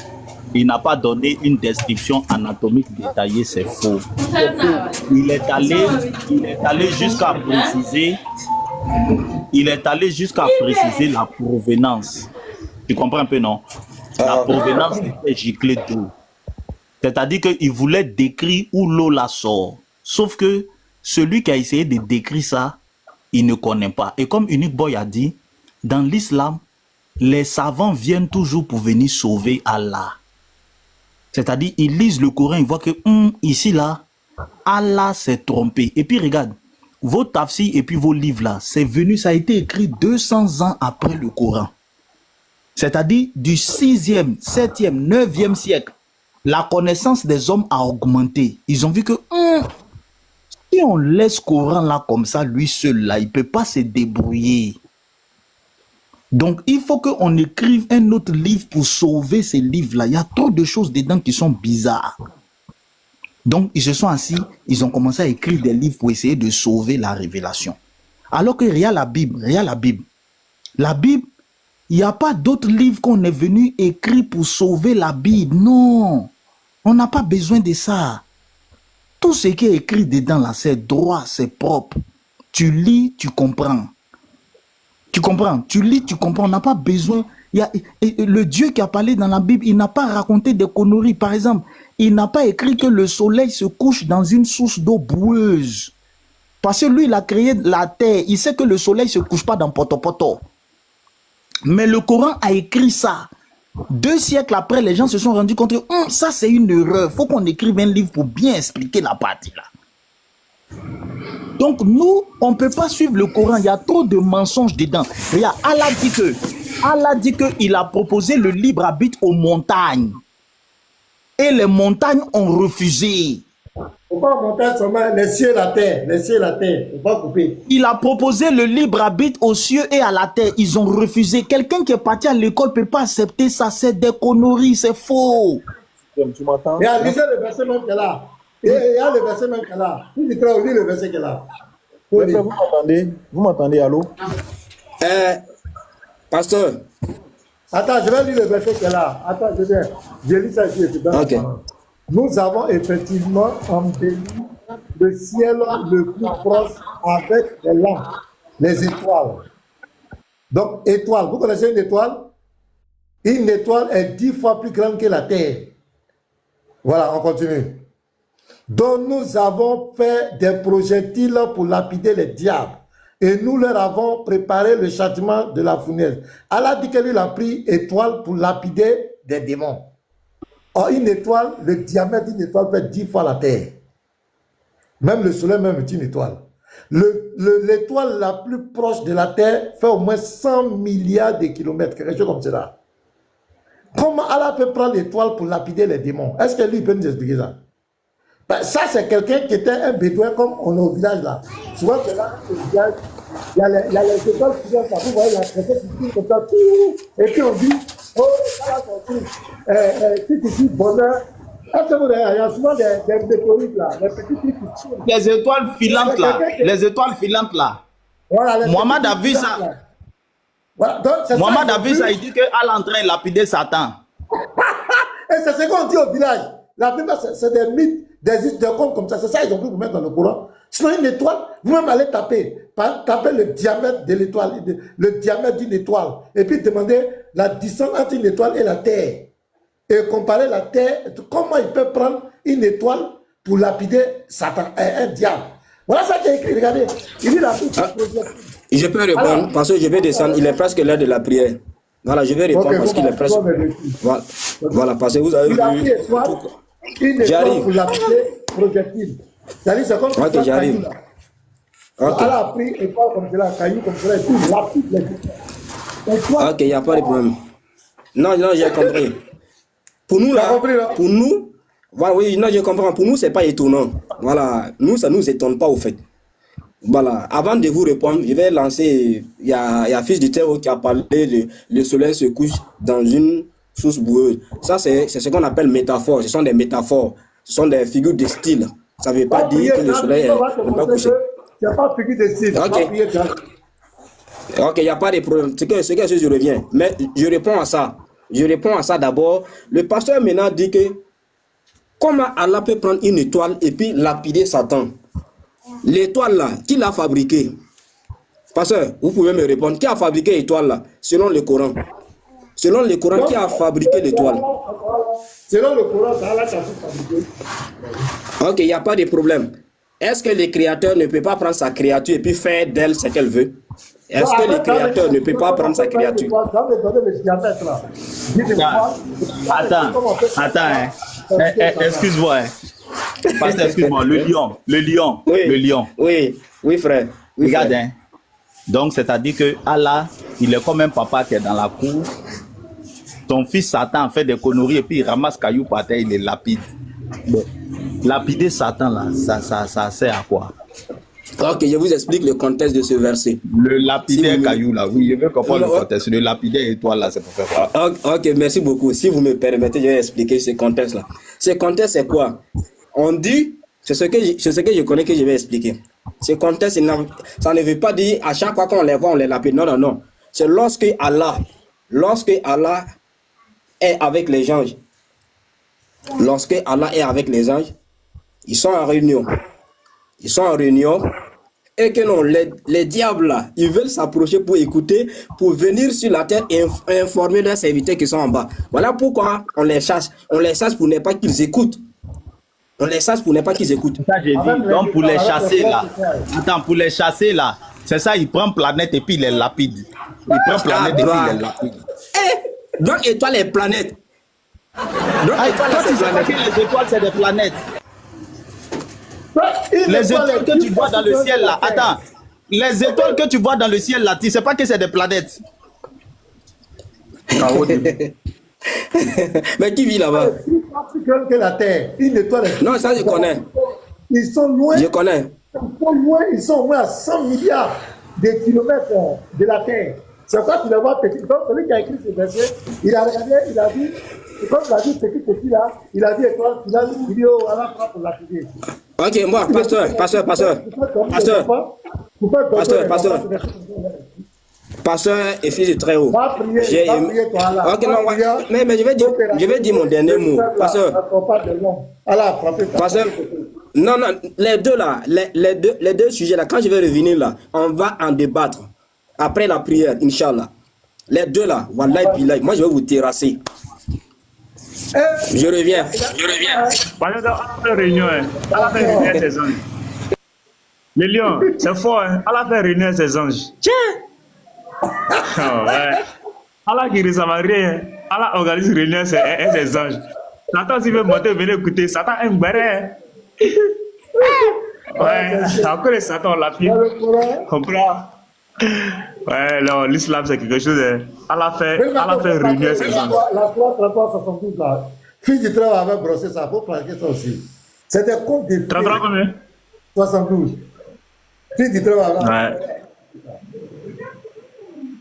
il n'a pas donné une description anatomique détaillée, c'est faux. Il est allé jusqu'à préciser. Il est allé jusqu'à préciser la provenance. Tu comprends un peu, non? La provenance était giclée d'eau. C'est-à-dire qu'il voulait décrire où l'eau la sort. Sauf que celui qui a essayé de décrire ça, il ne connaît pas. Et comme Unique Boy a dit, dans l'islam, les savants viennent toujours pour venir sauver Allah. C'est-à-dire, ils lisent le Coran, ils voient que ici, là, Allah s'est trompé. Et puis, regarde, vos tafsirs et puis vos livres, là, c'est venu, ça a été écrit 200 ans après le Coran. C'est-à-dire, du 6e, 7e, 9e siècle, la connaissance des hommes a augmenté. Ils ont vu que si on laisse Coran là comme ça, lui seul là, il ne peut pas se débrouiller. Donc, il faut qu'on écrive un autre livre pour sauver ces livres-là. Il y a trop de choses dedans qui sont bizarres. Donc, ils se sont assis, ils ont commencé à écrire des livres pour essayer de sauver la révélation. Alors que regarde la Bible, La Bible, il n'y a pas d'autres livres qu'on est venu écrire pour sauver la Bible. Non, on n'a pas besoin de ça. Tout ce qui est écrit dedans là, c'est droit, c'est propre. Tu lis, tu comprends. Tu comprends? Tu lis, tu comprends. On n'a pas besoin. Le Dieu qui a parlé dans la Bible, il n'a pas raconté des conneries. Par exemple, il n'a pas écrit que le soleil se couche dans une source d'eau boueuse. Parce que lui, il a créé la terre. Il sait que le soleil ne se couche pas dans Poto. Mais le Coran a écrit ça. 2 siècles après, les gens se sont rendus compte que ça, c'est une erreur. Il faut qu'on écrive un livre pour bien expliquer la partie là. Donc nous, on ne peut pas suivre le Coran. Il y a trop de mensonges dedans. Regarde, Allah dit qu'il a proposé le libre arbitre aux montagnes. Et les montagnes ont refusé. Pourquoi montagne seulement les cieux et la terre? Les cieux et la terre, il ne faut pas couper. Il a proposé le libre arbitre aux cieux et à la terre. Ils ont refusé. Quelqu'un qui est parti à l'école ne peut pas accepter ça. C'est des conneries, c'est faux. Tu m'entends? Regarde, lisez le verset même qu'elle a. Il y a le verset même qu'elle a. Tu dis le verset qu'elle a. Vous m'entendez? Vous m'entendez, allô? Pasteur. Attends, je vais lire le verset qu'elle a. Attends, je lis ça ici. Ok. Nous avons effectivement embelli le ciel le plus proche avec les lampes, les étoiles. Donc, étoile, vous connaissez une étoile? Une étoile est 10 fois plus grande que la Terre. Voilà, on continue. Donc, nous avons fait des projectiles pour lapider les diables. Et nous leur avons préparé le châtiment de la fournaise. Allah dit que lui, il a pris étoile pour lapider des démons. Or, une étoile, le diamètre d'une étoile fait 10 fois la Terre. Même le soleil même est une étoile. L'étoile la plus proche de la Terre fait au moins 100 milliards de kilomètres, quelque chose comme cela. Comment Allah peut prendre l'étoile pour lapider les démons? Est-ce que lui peut nous expliquer ça? Ben, ça, c'est quelqu'un qui était un bédouin comme on est au village là. Souvent, c'est là, au village, il y a les étoiles qui viennent, vous voyez la traité qui tourne comme ça, et puis on dit, oh, ça va sortir. Si tu dis bonheur, est-ce que vous voyez, il y a souvent des météorites là, des petits trucs qui tournent. Les étoiles filantes là, les étoiles filantes là. Voilà, Mohamed a vu ça. Voilà, Mohamed a vu ça, il dit qu'Allah est en train de lapider Satan. Et c'est ce qu'on dit au village. La plupart, c'est des mythes, des contes comme ça. C'est ça qu'ils ont pris pour mettre dans le Coran. Sinon, une étoile, vous-même allez taper le diamètre de l'étoile, le diamètre d'une étoile. Et puis demander la distance entre une étoile et la Terre. Et comparer la Terre, comment il peut prendre une étoile pour lapider Satan, un diable. Voilà ça qui est écrit, regardez. Il dit la Je peux répondre. Alors, parce que je vais descendre, il est presque l'heure de la prière. Voilà, je vais répondre parce qu'il est presque. Voilà, parce que vous avez vu. Une étoile pour lapider projectile. C'est-à-dire, c'est comme ça. Ok, j'arrive. Allah a pris étoile comme cela, caillou comme cela, et puis lapide les étoiles. Ok, il n'y a pas de problème. Non, j'ai compris. Pour nous, là, pour nous, voilà, oui, non, je comprends. Pour nous, ce n'est pas étonnant. Voilà, nous, ça ne nous étonne pas au fait. Voilà, avant de vous répondre, je vais lancer, il y a Fils du Terreau qui a parlé de le soleil se couche dans une source boueuse. Ça, c'est ce qu'on appelle métaphore. Ce sont des métaphores. Ce sont des figures de style. Ça ne veut pas dire que le soleil n'est pas couché. C'est pas figure de style. Ok, il n'y a pas de problème. C'est que je reviens. Mais je réponds à ça. Je réponds à ça d'abord. Le pasteur maintenant dit que comment Allah peut prendre une étoile et puis lapider Satan? L'étoile là, qui l'a fabriquée? Pasteur, vous pouvez me répondre. Qui a fabriqué l'étoile là, selon le Coran? Selon le Coran, qui a fabriqué l'étoile? Selon le Coran, c'est Allah qui a fabriqué. Ok, il n'y a pas de problème. Est-ce que le créateur ne peut pas prendre sa créature et puis faire d'elle ce qu'elle veut? Est-ce que le créateur ne peut pas prendre sa créature? Attends, excuse-moi. Pasteur, excuse-moi, le lion. Oui, frère. Oui, regarde, frère. hein. Donc, c'est-à-dire que Allah, il est comme un papa qui est dans la cour. Ton fils Satan fait des conneries et puis il ramasse caillou par terre, il les lapide. Bon, lapider Satan, là, ça sert à quoi? Ok, je vous explique le contexte de ce verset. Le lapidaire caillou, là, oui, je veux comprendre le contexte. Le lapidaire étoile, là, c'est pour faire quoi? Ok, merci beaucoup. Si vous me permettez, je vais expliquer ce contexte-là. Ce contexte, c'est quoi? On dit, c'est ce que je connais que je vais expliquer. Ce contexte, ça ne veut pas dire à chaque fois qu'on les voit, on les lapide. Non, non, non. C'est lorsque Allah est avec les anges. Lorsque Allah est avec les anges, ils sont en réunion. Ils sont en réunion et que non, les diables là, ils veulent s'approcher pour écouter, pour venir sur la terre et informer leurs serviteurs qui sont en bas. Voilà pourquoi on les chasse. On les chasse pour ne pas qu'ils écoutent. On les chasse pour ne pas qu'ils écoutent. Ça, j'ai dit. Donc pour les chasser là, attends, pour les chasser là, c'est ça, ils prennent planète et puis ils les lapident. Ils prennent planète et puis ils les lapident. Donc étoile et planète. Donc toi, tu sais pas que les étoiles c'est des planètes. Les étoiles que tu vois dans le ciel là, attends, les étoiles que tu vois dans le ciel là, tu sais pas que c'est des planètes. Mais qui vit là-bas? Que la Terre, une étoile. Non, ça je connais. Ils sont loin. Je connais. Ils sont au moins à 100 milliards de kilomètres de la Terre. C'est quoi tu les vois petit. Donc celui qui a écrit ce verset, il a regardé, il a dit, comme il a dit petit là, il a dit étoile, il dit oh, Allah prend pour lapider. Ok, moi, pasteur. pasteur et fils de très haut. Va prier, toi là. Ok, non, mais je vais dire mon dernier mot. Pasteur. Pasteur. Non, les deux là, les deux sujets là, quand je vais revenir là, on va en débattre. Après la prière, Inch'Allah. Les deux là, wallahi billahi, moi je vais vous terrasser. Je reviens. Pendant la réunion, Allah fait réunir ses anges. Les lions, c'est fort, hein? Allah fait réunir ses anges. Tiens! Oh, ouais. Allah qui ne savait rien, Allah organise réunir ses anges. Satan, s'il veut monter, venez écouter. Satan aime bien. Ouais, encore les Satan, on l'a pris. Comprends? Ouais, non, l'islam c'est quelque chose. Allah fait réunir ses anges. La foi 33-72 là, fils du travail avait brossé ça, il faut plaquer ça aussi. C'était compte des 33 combien? 72. Fils du travail ouais.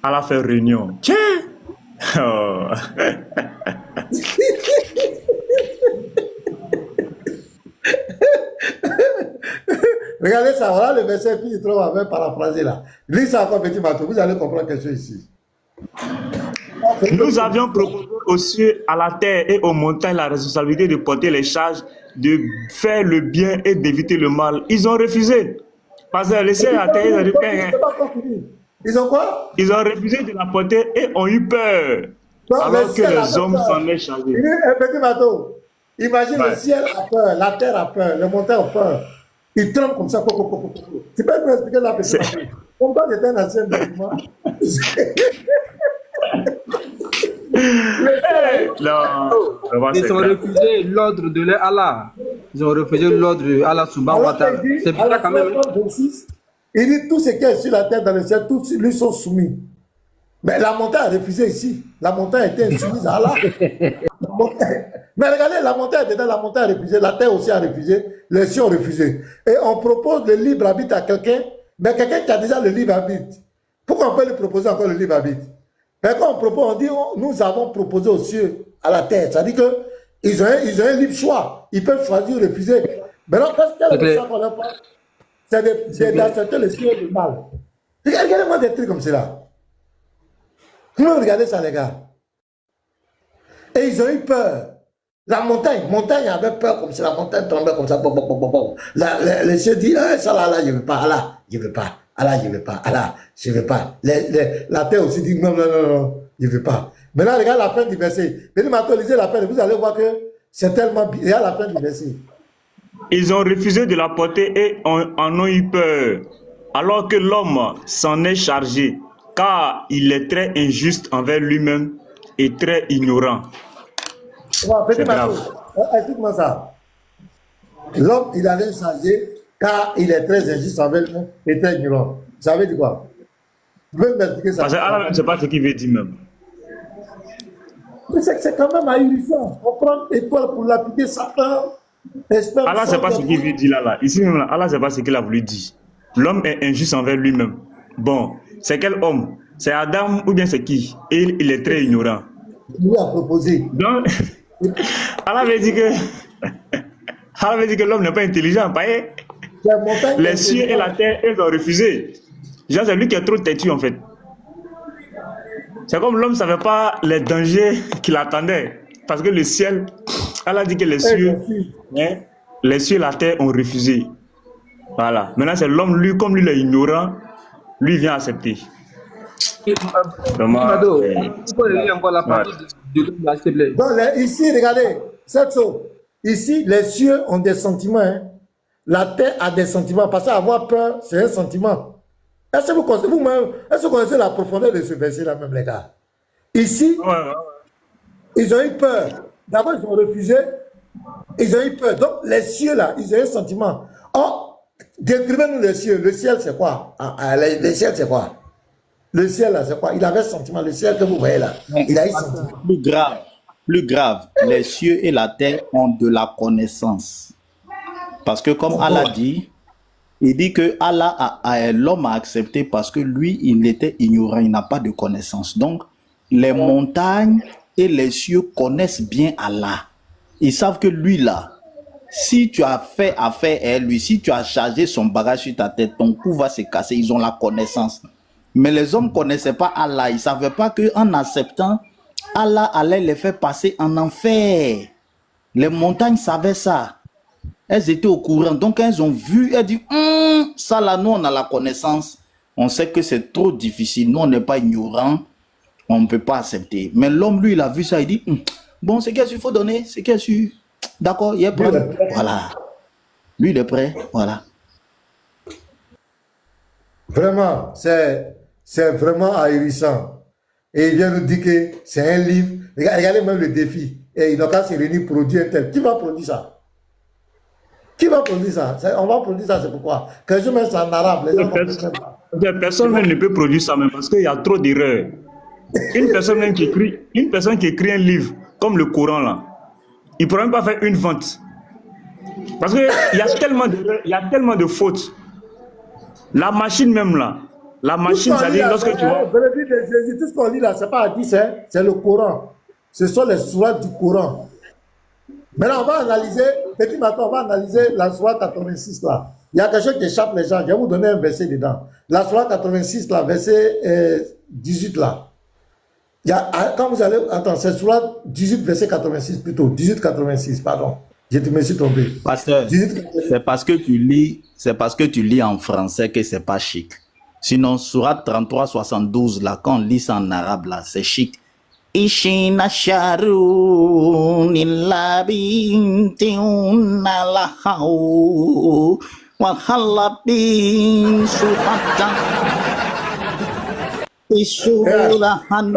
Allah fait réunion. Tiens! Oh. Regardez ça, voilà le verset fils du travail avait paraphrasé là. Lis ça encore, petit Matou, vous allez comprendre quelque chose ici. Nous avions proposé aux cieux, à la terre et aux montagnes la responsabilité de porter les charges, de faire le bien et d'éviter le mal. Ils ont refusé. Parce que les cieux et la terre, ils ont dit, ils ont quoi? Ils ont refusé de la porter et ont eu peur. Donc, alors que les hommes s'en est chargés. Petit bateau, imagine le ciel a peur, la terre a peur, les montagnes ont peur. Ils tremblent comme ça. Tu peux me expliquer la petite bateau? Comme toi, j'étais un ancien bâtiment. Ils ont refusé l'ordre de leur Allah. Ils ont refusé l'ordre de Allah subhanahu wa ta'ala. C'est pour ça quand même. Il dit tout ce qui est sur la terre, dans le ciel, tous lui sont soumis. Mais la montagne a refusé ici. La montagne était insoumise à Allah. Mais regardez, la montagne était dans la montagne a refusé, la terre aussi a refusé, les cieux ont refusé. Et on propose le libre arbitre à quelqu'un, mais quelqu'un qui a déjà le libre arbitre. Pourquoi on peut lui proposer encore le libre arbitre? Mais quand on propose, on dit nous avons proposé aux cieux, à la terre. Ça dit qu'ils ont un libre choix. Ils peuvent choisir ou refuser. Maintenant, qu'est-ce que le choix qu'on leur parle? C'est d'accepter le cieux du mal. Regardez-moi des trucs comme cela. Comment regardez ça, les gars? Et ils ont eu peur. La montagne avait peur comme ça, la montagne tombait comme ça. Les cieux disent, ça là, je ne veux pas, Allah, je ne veux pas. Allah, je ne veux pas. Allah, je ne veux pas. La terre aussi dit, non, je ne veux pas. Maintenant, regarde la fin du verset. Venez m'actualiser la fin, vous allez voir que c'est tellement bien. Regarde la fin du verset. Ils ont refusé de la porter et en ont eu peur, alors que l'homme s'en est chargé, car il est très injuste envers lui-même et très ignorant. C'est grave. Explique-moi ça. L'homme, il allait changer, car il est très injuste envers lui-même et très ignorant. Ça veut dire quoi? Vous pouvez m'expliquer ça? Parce que Allah ne sait pas ce qu'il veut dire même. Mais c'est quand même ahurissant. On prend étoile pour l'appliquer Satan. Allah ne sait pas ce qu'il veut dire là. Ici même là, Allah ne sait pas ce qu'il a voulu dire. L'homme est injuste envers lui-même. Bon, c'est quel homme? C'est Adam ou bien c'est qui? Et il est très ignorant. Il lui a proposé. Donc, Allah veut dire que l'homme n'est pas intelligent. Les cieux et la terre, ils ont refusé. Genre, c'est lui qui est trop têtu en fait. C'est comme l'homme ne savait pas les dangers qui l'attendaient. Parce que le ciel, Allah dit que les cieux et la terre ont refusé. Voilà. Maintenant, c'est l'homme, lui, comme lui, il est ignorant, lui vient accepter. Donc, ici, regardez, cette chose. Ici, les cieux ont des sentiments. Hein. La terre a des sentiments. Parce qu'avoir peur, c'est un sentiment. Est-ce que vous connaissez la profondeur de ce verset-là, même, les gars? Ici, ils ont eu peur. D'abord, ils ont refusé. Ils ont eu peur. Donc, les cieux, là, ils ont eu un sentiment. Oh, décrivez-nous les cieux. Le ciel, c'est quoi? Le ciel, c'est quoi? Le ciel, là, c'est quoi? Il avait un sentiment. Le ciel que vous voyez là, il a eu un sentiment. Plus grave, les cieux et la terre ont de la connaissance. Parce que comme Allah dit, il dit que l'homme a accepté parce que lui, il était ignorant, il n'a pas de connaissance. Donc, les montagnes et les cieux connaissent bien Allah. Ils savent que lui, là, si tu as fait affaire à lui, si tu as chargé son bagage sur ta tête, ton cou va se casser. Ils ont la connaissance. Mais les hommes ne connaissaient pas Allah. Ils ne savaient pas qu'en acceptant, Allah allait les faire passer en enfer. Les montagnes savaient ça. Elles étaient au courant. Donc, elles ont vu, elles disent, ça là, nous, on a la connaissance. On sait que c'est trop difficile. Nous, on n'est pas ignorants. On ne peut pas accepter. Mais l'homme, lui, il a vu ça. Il dit, bon, c'est qu'est-ce qu'il faut donner. C'est qu'est-ce qu'il... D'accord, il est prêt. Voilà. Lui, il est prêt. Voilà. Vraiment, c'est vraiment ahurissant. Et il vient nous dire que c'est un livre. Regardez même le défi. Et il n'a qu'à se réunir, produire un tel. Qui va produire ça? Qui va produire ça? On va produire ça, c'est pourquoi. Quand je mets ça en arabe, les gens personne ne peut produire ça même parce qu'il y a trop d'erreurs. Une personne qui écrit un livre comme le Coran là, il ne pourra même pas faire une vente. Parce qu'il y a tellement d'erreurs, il y a tellement de fautes. La machine même là, la machine, ça dit lorsque tu vois. Tout ce qu'on lit là, c'est pas hadith, c'est le Coran. Ce sont les sourates du Coran. Maintenant, on va analyser, petit matin, on va analyser la sourate 86 là. Il y a quelque chose qui échappe les gens. Je vais vous donner un verset dedans. La sourate 86 là, verset 18 là. Il y a, quand vous allez, attends, c'est sourate 18, verset 86 plutôt. 18, 86, pardon. Je me suis tombé. Pasteur, c'est parce que tu lis en français que c'est pas chic. Sinon, sourate 33, 72 là, quand on lit ça en arabe là, c'est chic. Ishina sharu nilabi tiuna lahau wa halabin suhata isura hani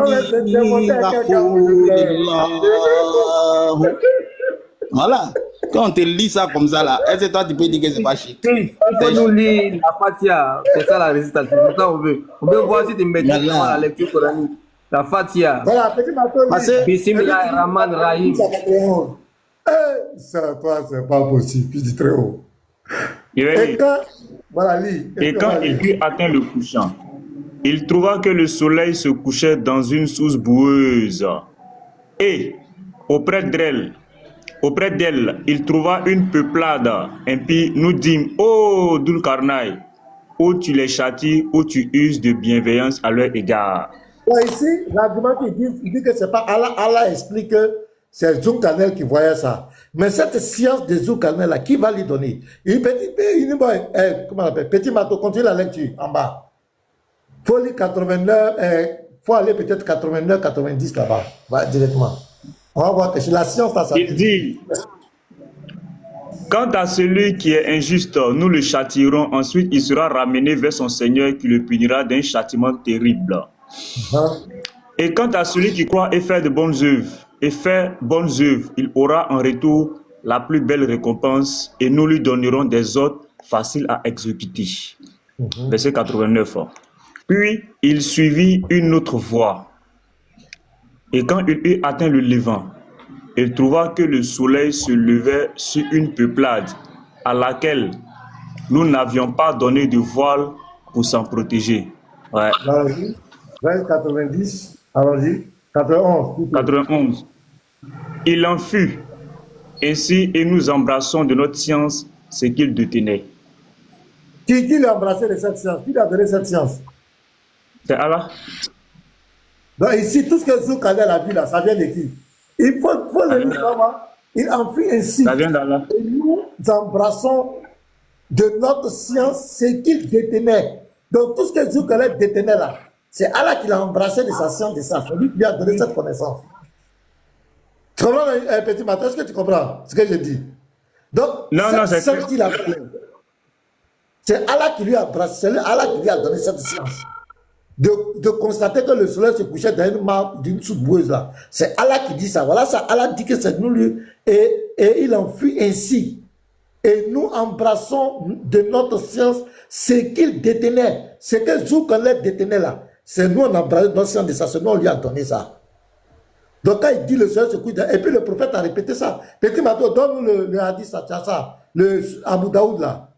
Voilà. Quand on te lit ça comme ça là, est-ce que toi tu peux dire que c'est pas chic? Il faut nous lire la Fatia, c'est ça la récitation. C'est ça on veut. On veut voir si tu mets la lecture coranique. La Fatia. Voilà, petit matin. Bismillahirrahmanirrahim. Ça, toi, c'est pas possible. Puis dis très haut. Et quand il eut atteint le couchant, il trouva que le soleil se couchait dans une source boueuse. Et auprès d'elle, il trouva une peuplade impie. Nous dîmes, ô Dulkarnaï, où tu les châties, où tu uses de bienveillance à leur égard. Ouais, ici, l'argument qu'il dit, il dit que c'est pas Allah. Allah explique que c'est Zulkarnain qui voyait ça. Mais cette science de Zulkarnain là, qui va lui donner? Comment on appelle? Petit Mato, continue la lecture en bas. Faut lire 89, faut aller peut-être 89, 90 là-bas, directement. On va voir que c'est la science là. Il dit, quant à celui qui est injuste, nous le châtierons. Ensuite, il sera ramené vers son Seigneur qui le punira d'un châtiment terrible. Et quant à celui qui croit et fait de bonnes œuvres, il aura en retour la plus belle récompense et nous lui donnerons des ordres faciles à exécuter. Verset 89. Puis il suivit une autre voie. Et quand il eut atteint le levant, il trouva que le soleil se levait sur une peuplade à laquelle nous n'avions pas donné de voile pour s'en protéger. Ouais. 90, allons-y, 91. 91. Il en fut ainsi et nous embrassons de notre science ce qu'il détenait. Qui l'a embrassé de cette science? Qui lui a donné cette science? C'est Allah. Donc ici, tout ce que Zulkarnain a vu là, ça vient de qui? Il faut le dire, il en fut ainsi. Ça vient d'Allah. Et nous embrassons de notre science ce qu'il détenait. Donc tout ce que Zulkarnain détenait là, c'est Allah qui l'a embrassé de sa science, de sa famille, qui lui a donné cette connaissance. Tu comprends, petit matin, est-ce que tu comprends ce que je dis? Donc, c'est Allah qui lui a embrassé, c'est Allah qui lui a donné cette science. De constater que le soleil se couchait dans une mare, d'une soupe boueuse là. C'est Allah qui dit ça. Voilà, ça, Allah dit que c'est nous lui. Et il en fut ainsi. Et nous embrassons de notre science ce qu'il détenait. Ce que Zulkarnain détenait là. C'est nous, on a embrassé notre science de ça. C'est nous, on lui a donné ça. Donc quand il dit le soleil se couche, et puis le prophète a répété ça. Petit Mato, donne-nous le hadith, ça, le Abu Daoud là.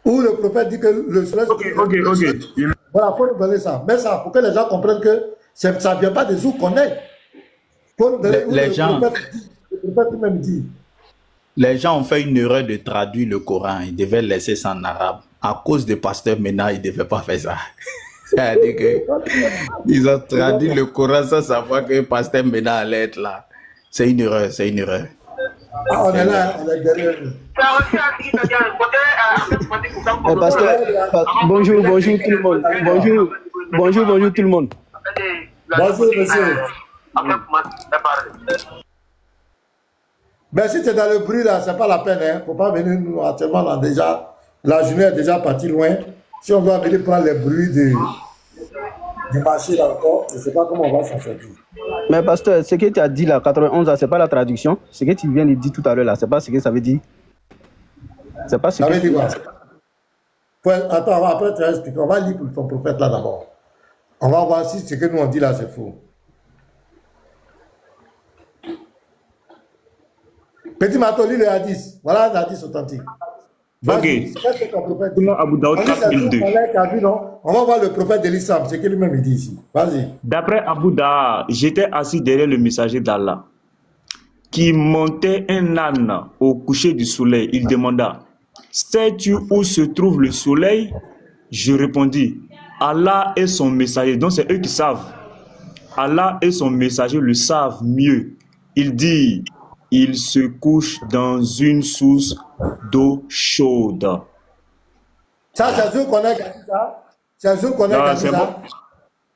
Où le prophète dit que le soleil se couche. Ok. Voilà, il faut nous donner ça. Mais ça, pour que les gens comprennent que ça ne vient pas des où qu'on est. Les gens ont fait une erreur de traduire le Coran. Ils devaient laisser ça en arabe. À cause des pasteurs, maintenant, ils ne devaient pas faire ça. C'est-à-dire que ils ont traduit le Coran sans savoir que Pasteur Mena allait être là. C'est une erreur, c'est une erreur. Ah, on est là, on est derrière nous. Bonjour tout le monde. Bonjour tout le monde. Bonjour, monsieur. Mais si tu es dans le bruit là, c'est pas la peine. Il ne faut pas venir nous actuellement là, déjà. La journée est déjà partie loin. Si on doit venir prendre les bruits du marché là encore, je ne sais pas comment on va s'en sortir. Mais pasteur, ce que tu as dit là, 91 ans, ce n'est pas la traduction. Ce que tu viens de dire tout à l'heure là, ce n'est pas ce que ça veut dire. C'est pas ce ça que veut dire quoi? Attends, après tu vas expliquer. On va lire pour ton prophète là d'abord. On va voir si ce que nous on dit là c'est faux. Petit Mato, lis le hadith. Voilà le hadith authentique. Ok. Selon Abu Daoud 4002. On va voir le prophète de l'islam, c'est que lui-même il dit ici. Vas-y. D'après Abu Daoud, j'étais assis derrière le messager d'Allah qui montait un âne au coucher du soleil. Il demanda, sais-tu où se trouve le soleil? Je répondis, Allah et son messager. Donc c'est eux qui savent. Allah et son messager le savent mieux. Il dit, il se couche dans une source d'eau chaude. Ça, c'est sûr qu'on a gagné ça. C'est sûr qu'on a gagné ça.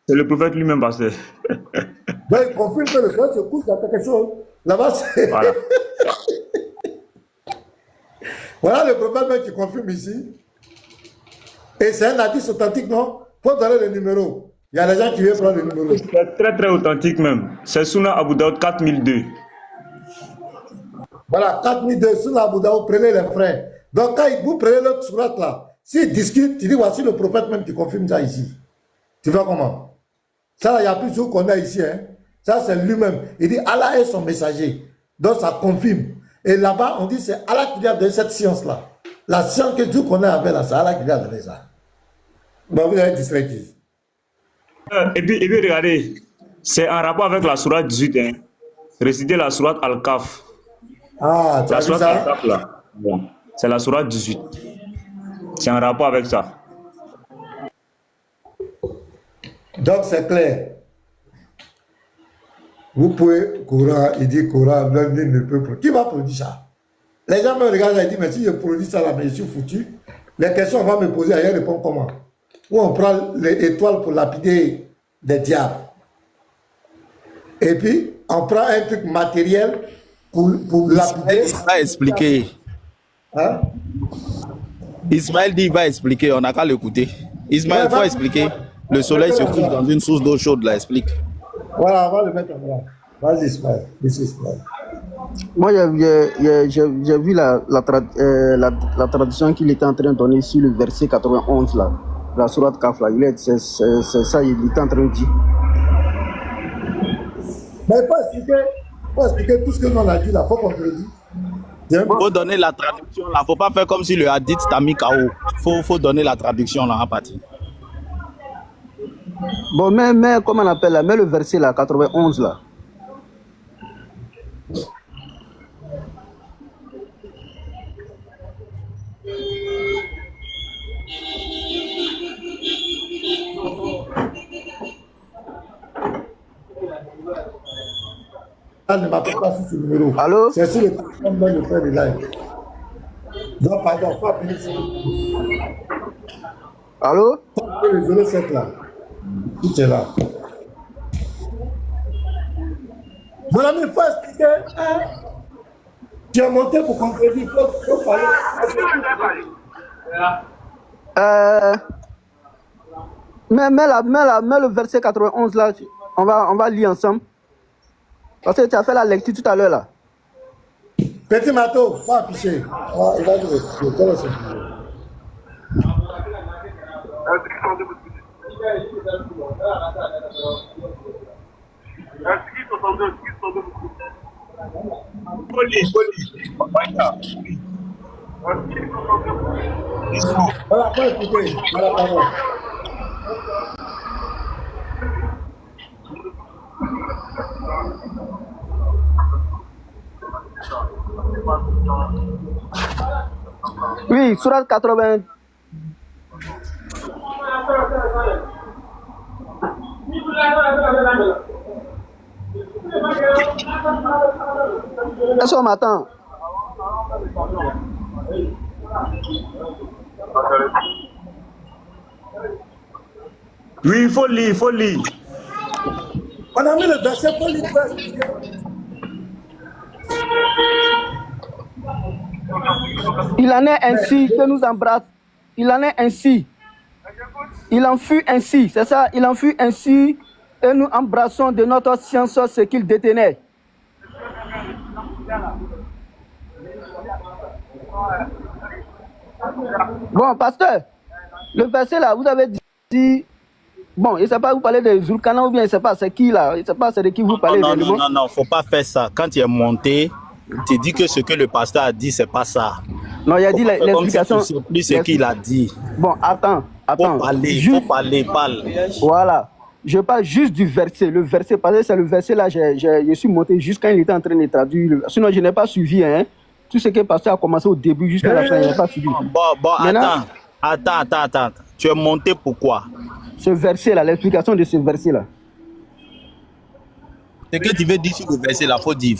C'est le prophète lui-même, pasteur. Donc, il confirme que le soleil se couche dans quelque chose. Là-bas, c'est... Voilà. Voilà le prophète même qui confirme ici. Et c'est un hadith authentique, non? Il faut donner le numéro. Il y a des gens qui viennent prendre le numéro. C'est très très authentique même. C'est Sunan Abu Daoud 4002. Voilà, 4002, Sunan Abu Daoud, prenez les frères. Donc quand vous prenez l'autre sourate là, s'ils discutent, tu dis voici le prophète même qui confirme ça ici. Tu vois comment? Ça là, il n'y a plus de qu'on a ici. Hein. Ça c'est lui-même. Il dit Allah est son messager. Donc ça confirme. Et là-bas, on dit c'est Allah qui lui a donné cette science-là. La science que Dieu connaît avec là, c'est Allah qui lui a donné ça. Bon, vous avez distrait qui? Et puis regardez, c'est en rapport avec la sourate 18. Hein. Réciter la sourate Al-Kaf. Ah, tu la as vu sourate ça? Al-Kaf là. Bon. C'est la sourate 18. C'est en rapport avec ça. Donc c'est clair. Vous pouvez, Coran, il dit Coran, l'homme ne peut produire. Qui va produire ça? Les gens me regardent et disent, mais si je produis ça là, mais je suis foutu. Les questions, on va me poser, ailleurs répondre comment? Ou on prend les étoiles pour lapider des diables. Et puis, on prend un truc matériel pour lapider. Il va expliquer. Hein? Ismaël dit il va expliquer, on n'a qu'à l'écouter. Ismaël, il faut expliquer. Le soleil se couche dans une source d'eau chaude, là, explique. Voilà, on va le mettre en bas. Vas-y, Ismaël. Ismaël. Moi, j'ai vu la traduction qu'il était en train de donner sur le verset 91, là, la sourate Kaf, là. C'est ça, il était en train de dire. Mais il faut expliquer tout ce que nous on a dit là, il faut qu'on te le dise. Il faut donner la traduction là, il ne faut pas faire comme si le hadith t'a mis KO. Il faut donner la traduction là en partie. Bon, mais comment on appelle là? Mais le verset là, 91 là. Ne m'appelle pas sur ce numéro. Allô? C'est sur le téléphone de le faire de live. Donc, pardon, faut appeler ici. Allô? Faut appeler le 07 là. Tout est là. Mon ami, il faut expliquer. Hein? Tu es monté pour contredire. Il faut parler. Mais le verset 91 là, on va lire ensemble. Parce que tu as fait la lecture tout à l'heure là. Petit Mato, faut afficher. Oh, il va nous expliquer. Quel est ce numéro? Voilà, faut expliquer. Voilà, pardon. Oui, sourate 80. Est-ce qu'on m'attend? Oui, il faut lire, il faut lire. On a mis le verset pour lire. Il en est ainsi que nous embrasse. Il en est ainsi. Il en fut ainsi, c'est ça, il en fut ainsi et nous embrassons de notre science ce qu'il détenait. Bon, pasteur, le verset là, vous avez dit, bon, je ne sais pas, vous parlez de Zulkana ou bien je ne sais pas, c'est qui là, je ne sais pas, c'est de qui vous parlez. Non, faut pas faire ça. Quand tu es monté, tu dis que ce que le pasteur a dit, c'est pas ça. Non, il a dit l'explication. Si plus ce qu'il a dit. Bon, attends. Faut parler, parle. Voilà. Je parle juste du verset. Le verset, parce que c'est le verset là, je suis monté jusqu'à quand il était en train de traduire. Sinon, je n'ai pas suivi, hein. Tout ce que le pasteur a commencé au début jusqu'à la fin, je n'ai pas suivi. Bon, maintenant, attends. Tu es monté pourquoi? Ce verset là, l'explication de ce verset là. Ce que tu veux dire sur le verset là, faut dire.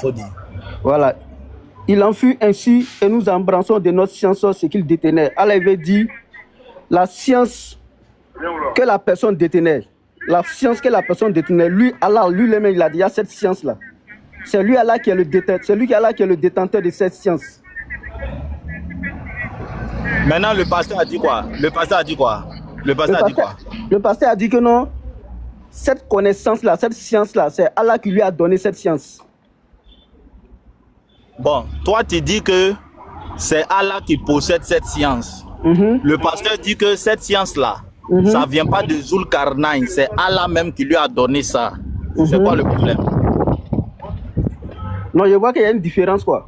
Voilà. Il en fut ainsi et nous embrassons de notre science ce qu'il détenait. Allah avait dit la science que la personne détenait. La science que la personne détenait. Lui, Allah, lui-même, il a dit, il y a cette science-là. C'est lui, Allah, qui est le détenteur. C'est lui, Allah, qui est le détenteur de cette science. Maintenant, le pasteur a dit quoi? Le pasteur a dit que non, cette connaissance-là, cette science-là, c'est Allah qui lui a donné cette science. Bon, toi, tu dis que c'est Allah qui possède cette science. Le pasteur dit que cette science-là, ça ne vient pas de Zulkarnain, c'est Allah même qui lui a donné ça. C'est quoi le problème? Non, je vois qu'il y a une différence, quoi.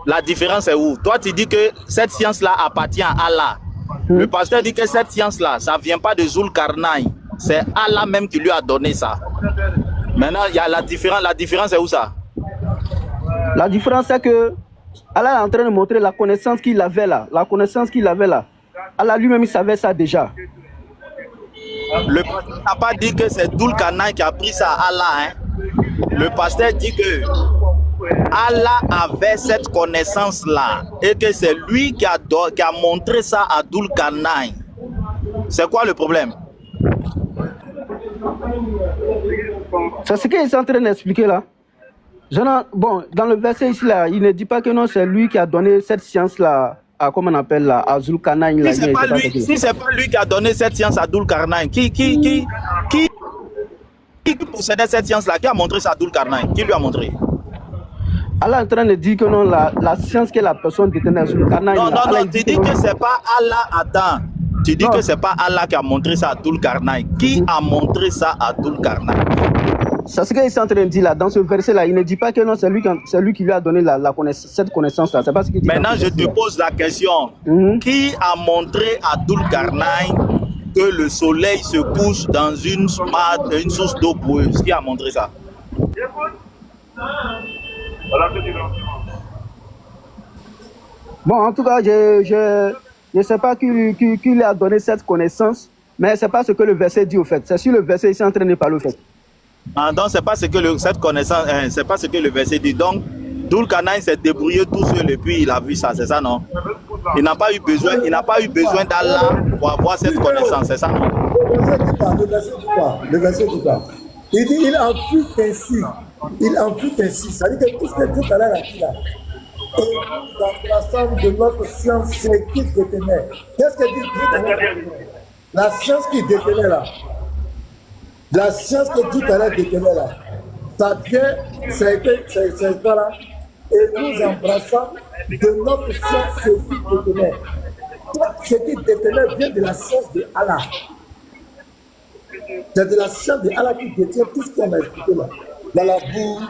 La différence est où? Toi, tu dis que cette science-là appartient à Allah. Le pasteur dit que cette science-là, ça ne vient pas de Zulkarnain, c'est Allah même qui lui a donné ça. Maintenant, il y a la différence. La différence est où ça? La différence, c'est que Allah est en train de montrer la connaissance qu'il avait là. La connaissance qu'il avait là. Allah lui-même, il savait ça déjà. Le pasteur n'a pas dit que c'est Zulkarnain qui a pris ça à Allah. Hein? Le pasteur dit que Allah avait cette connaissance-là et que c'est lui qui a montré ça à Zulkarnain. C'est quoi le problème? C'est ce qu'il est en train d'expliquer là. Bon, dans le verset ici, là, il ne dit pas que non, c'est lui qui a donné cette science-là à, comment on appelle là, à Zulkarnain. Si c'est pas lui qui a donné cette science à Zulkarnain, qui possédait cette science-là, qui a montré ça à Zulkarnain? Qui lui a montré? Allah est en train de dire que non, la science que la personne détenait à Zulkarnain. Non, tu dis que c'est pas Allah, attends. Tu dis que c'est pas Allah qui a montré ça à Zulkarnain. Qui a montré ça à Zulkarnain? C'est ce qu'il est en train de dire là, dans ce verset-là. Il ne dit pas que non, c'est lui qui lui a donné cette connaissance-là. C'est pas ce qu'il dit. Maintenant, je te pose la question. Qui a montré à Zulkarnain que le soleil se couche dans une source d'eau boueuse? Qui a montré ça? Bon, en tout cas, je ne sais pas qui lui a donné cette connaissance, mais ce n'est pas ce que le verset dit au fait. C'est sur le verset ici en train de parler au fait. Ah, donc, c'est pas ce que cette connaissance, c'est pas ce que le verset dit. Donc, Zulkarnain s'est débrouillé tout seul et puis il a vu ça, c'est ça, non? Il n'a pas eu besoin d'Allah pour avoir cette connaissance, c'est ça, non? Le verset dit quoi? Il dit, il en fut ainsi. Il en fut ainsi. Ça veut dire que tout ce que tout à l'heure a dit là, et l'embrassement de notre science, c'est qui détenait. Qu'est-ce que dit la science qui détenait là? La science que tout à l'heure détenait là, ça vient, c'est là, et nous embrassons de notre science ce qui détenait. Ce qui détenait vient de la science de Allah. C'est de la science de Allah qui détient tout ce qu'on a expliqué là. Dans la boue,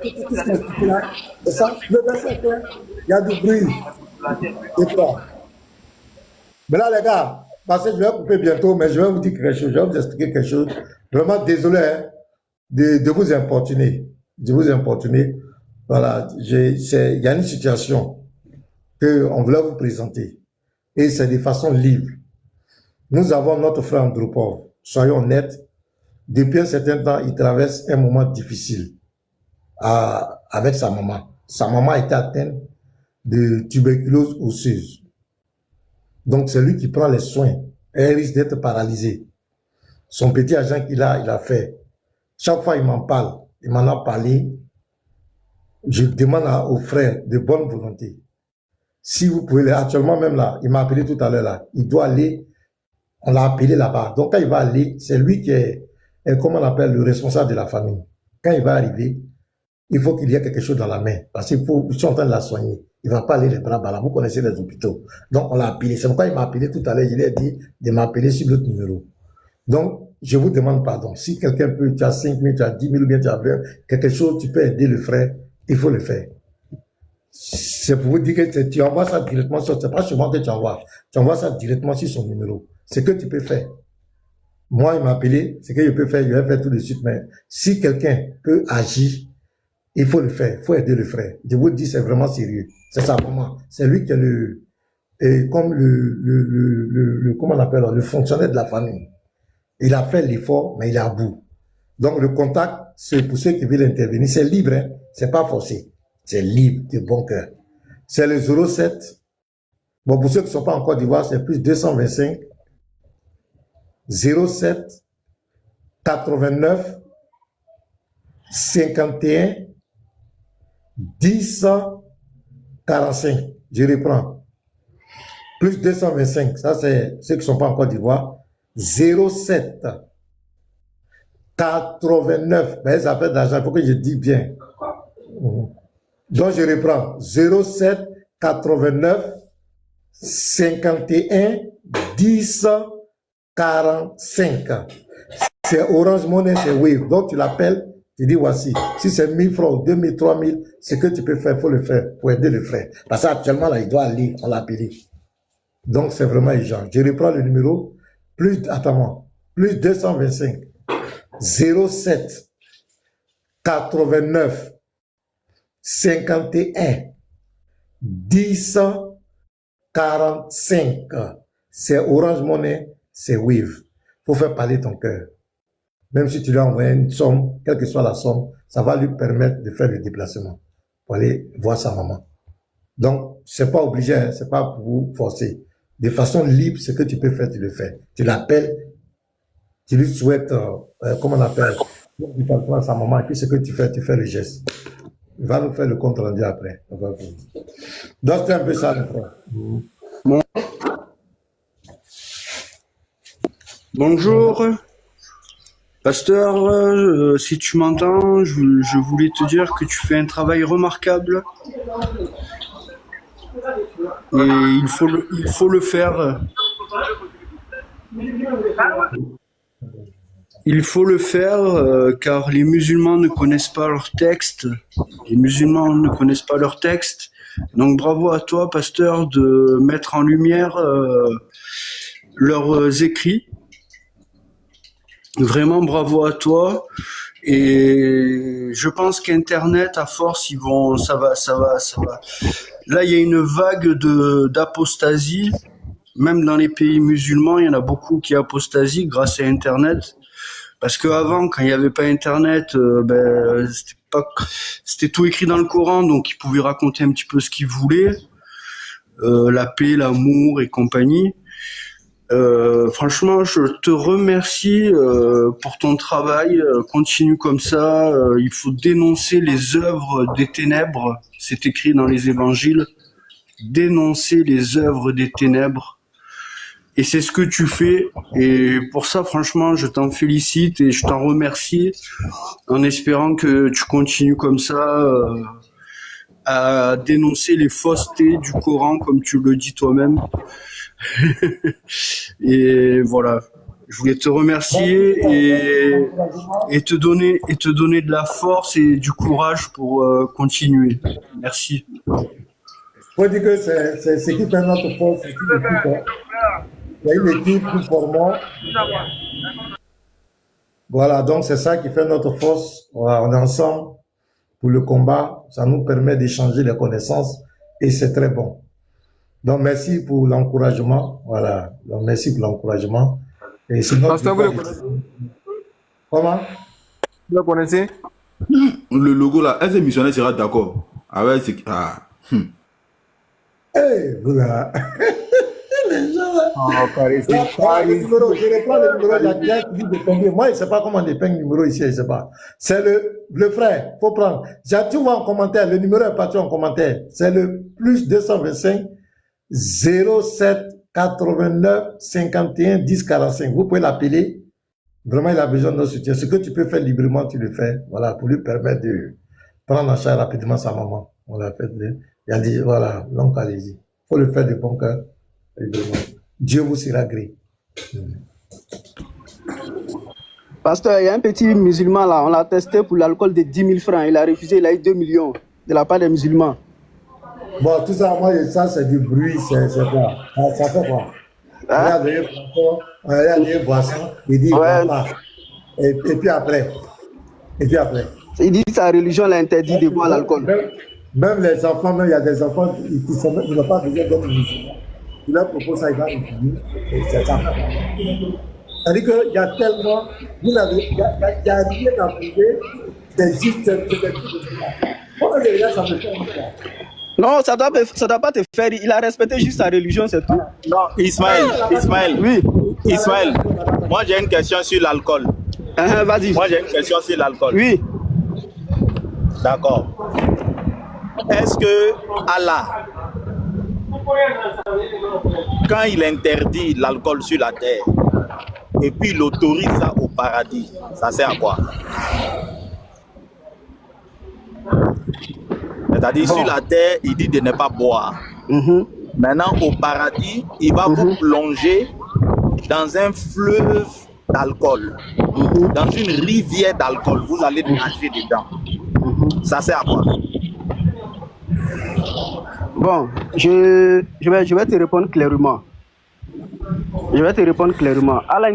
tout ce qu'on a expliqué là. Et ça, le verset, il y a du bruit. Et toi. Mais là, les gars, parce que je vais couper bientôt, mais je vais vous dire quelque chose, je vais vous expliquer quelque chose. Vraiment désolé hein, de vous importuner. Voilà, il y a une situation qu'on voulait vous présenter. Et c'est de façon libre. Nous avons notre frère Andropov. Soyons honnêtes, depuis un certain temps, il traverse un moment difficile avec sa maman. sa maman était atteinte de tuberculose osseuse. Donc, c'est lui qui prend les soins. Elle risque d'être paralysée. Son petit agent il a fait. Chaque fois, il m'en parle. Il m'en a parlé. Je demande aux frères de bonne volonté. Si vous pouvez, actuellement même là, il m'a appelé tout à l'heure là. Il doit aller, on l'a appelé là-bas. Donc, quand il va aller, c'est lui qui est, comment on appelle, le responsable de la famille. Quand il va arriver, il faut qu'il y ait quelque chose dans la main. Parce qu'il faut, je suis en train de la soigner. Il ne va pas aller les bras bas. Vous connaissez les hôpitaux. Donc, on l'a appelé. C'est pourquoi il m'a appelé tout à l'heure. Je lui ai dit de m'appeler sur l'autre numéro. Donc, je vous demande pardon. Si quelqu'un peut, tu as 5 000, tu as 10 000, ou bien tu as 20, quelque chose, tu peux aider le frère, il faut le faire. C'est pour vous dire que tu envoies ça directement sur, c'est pas chez moi que tu envoies ça directement sur son numéro. C'est que tu peux faire. Moi, il m'a appelé, c'est que je peux faire, je vais faire tout de suite, mais si quelqu'un peut agir, il faut le faire, il faut aider le frère. Je vous dis, c'est vraiment sérieux. C'est ça, vraiment. C'est lui qui est comme comment on appelle, le fonctionnaire de la famille. Il a fait l'effort, mais il est à bout. Donc, le contact, c'est pour ceux qui veulent intervenir. C'est libre, hein? C'est pas forcé. C'est libre, de bon cœur. C'est le 07. Bon, pour ceux qui ne sont pas en Côte d'Ivoire, c'est plus 225 07 89 51 10 45. Je reprends. Plus 225. Ça, c'est ceux qui ne sont pas en Côte d'Ivoire. 07 89. Mais ça fait d'argent. Il faut que je dise bien. Donc, je reprends. 07 89 51 10 45. C'est Orange Money, c'est Wave. Donc, tu l'appelles, tu dis voici. Si c'est 1000 francs, 2000, 3000, ce que tu peux faire, il faut le faire pour aider le frère. Parce qu'actuellement, là, il doit aller, on l'a appelé. Donc, c'est vraiment urgent. Je reprends le numéro. Plus 225 07 89 51 10 45. C'est Orange Money, c'est Wave. Faut faire parler ton cœur. Même si tu lui as envoyé une somme, quelle que soit la somme, ça va lui permettre de faire le déplacement pour aller voir sa maman. Donc, c'est pas obligé, hein, c'est pas pour vous forcer. De façon libre, ce que tu peux faire, tu le fais. Tu l'appelles, tu lui souhaites, comment on appelle, tu parles à sa maman, et puis ce que tu fais le geste. Il va nous faire le compte rendu après. Donc, c'est un peu ça, le frère. Bonjour, pasteur, si tu m'entends, je voulais te dire que tu fais un travail remarquable. Et il faut le faire. Il faut le faire car les musulmans ne connaissent pas leur texte. Les musulmans ne connaissent pas leur texte. Donc bravo à toi, pasteur, de mettre en lumière leurs écrits. Vraiment bravo à toi. Et je pense qu'Internet, à force, ça va. Là, il y a une vague d'apostasie. Même dans les pays musulmans, il y en a beaucoup qui apostasient grâce à Internet. Parce qu'avant, quand il n'y avait pas Internet, c'était tout écrit dans le Coran, donc ils pouvaient raconter un petit peu ce qu'ils voulaient, la paix, l'amour et compagnie. Franchement, je te remercie pour ton travail. Continue comme ça. Il faut dénoncer les œuvres des ténèbres. C'est écrit dans les évangiles. Dénoncer les œuvres des ténèbres. Et c'est ce que tu fais. Et pour ça, franchement, je t'en félicite et je t'en remercie en espérant que tu continues comme ça à dénoncer les faussetés du Coran, comme tu le dis toi-même. Et voilà. Je voulais te remercier et te donner de la force et du courage pour continuer. Merci. Il faut dire que c'est ce qui fait notre force, c'est une équipe. Il y a une équipe plus formante. Voilà, donc c'est ça qui fait notre force. Voilà, on est ensemble pour le combat. Ça nous permet d'échanger les connaissances et c'est très bon. Donc merci pour l'encouragement. Voilà, donc merci pour l'encouragement. Et sinon, Pasteur, vous le connaissez? Comment? Vous le connaissez? Le logo là, est-ce que le missionnaire sera d'accord? Ah ouais, c'est... Ah. Eh, voilà. Les gens, là. Je reprends le numéro, il y a quelqu'un qui dit d'épingler. Moi, je ne sais pas comment on épingle le numéro ici, je ne sais pas. C'est le frère, il faut prendre. Tu vois en commentaire, le numéro est parti en commentaire. C'est le plus 225 07 89 51 10 45. Vous pouvez l'appeler. Vraiment, il a besoin de notre soutien. Ce que tu peux faire librement, tu le fais. Voilà, pour lui permettre de prendre en charge rapidement sa maman. On l'a fait. Il a dit, voilà, donc allez-y. Il faut le faire de bon cœur. Dieu vous sera gré. Pasteur, il y a un petit musulman là, on l'a testé pour l'alcool de 10 000 francs. Il a refusé, il a eu 2 millions de la part des musulmans. Bon, tout ça, moi, ça, c'est du bruit, c'est quoi? Ça fait quoi? Regarde les boissons, il dit, ouais. Et puis après. Il dit que sa religion l'interdit de boire l'alcool. Même les enfants, même il y a des enfants qui n'ont pas besoin d'être musulmans. Il leur propose ça, il va étudier. C'est ça. C'est-à-dire qu'il y a tellement, il n'y a rien à prouver, c'est juste des trucs de ça. Pourquoi les gars, ça me fait un peu? Non, ça doit pas te faire. Il a respecté juste sa religion, c'est tout. Non, Ismaël. Oui. Ismaël, moi j'ai une question sur l'alcool. Vas-y. Moi j'ai une question sur l'alcool. Oui. D'accord. Est-ce que Allah, quand il interdit l'alcool sur la terre, et puis il autorise ça au paradis, ça sert à quoi? C'est-à-dire sur la terre, il dit de ne pas boire. Maintenant, au paradis, il va vous plonger dans un fleuve d'alcool, dans une rivière d'alcool. Vous allez nager dedans. Ça sert à quoi? Bon, je vais te répondre clairement. Allah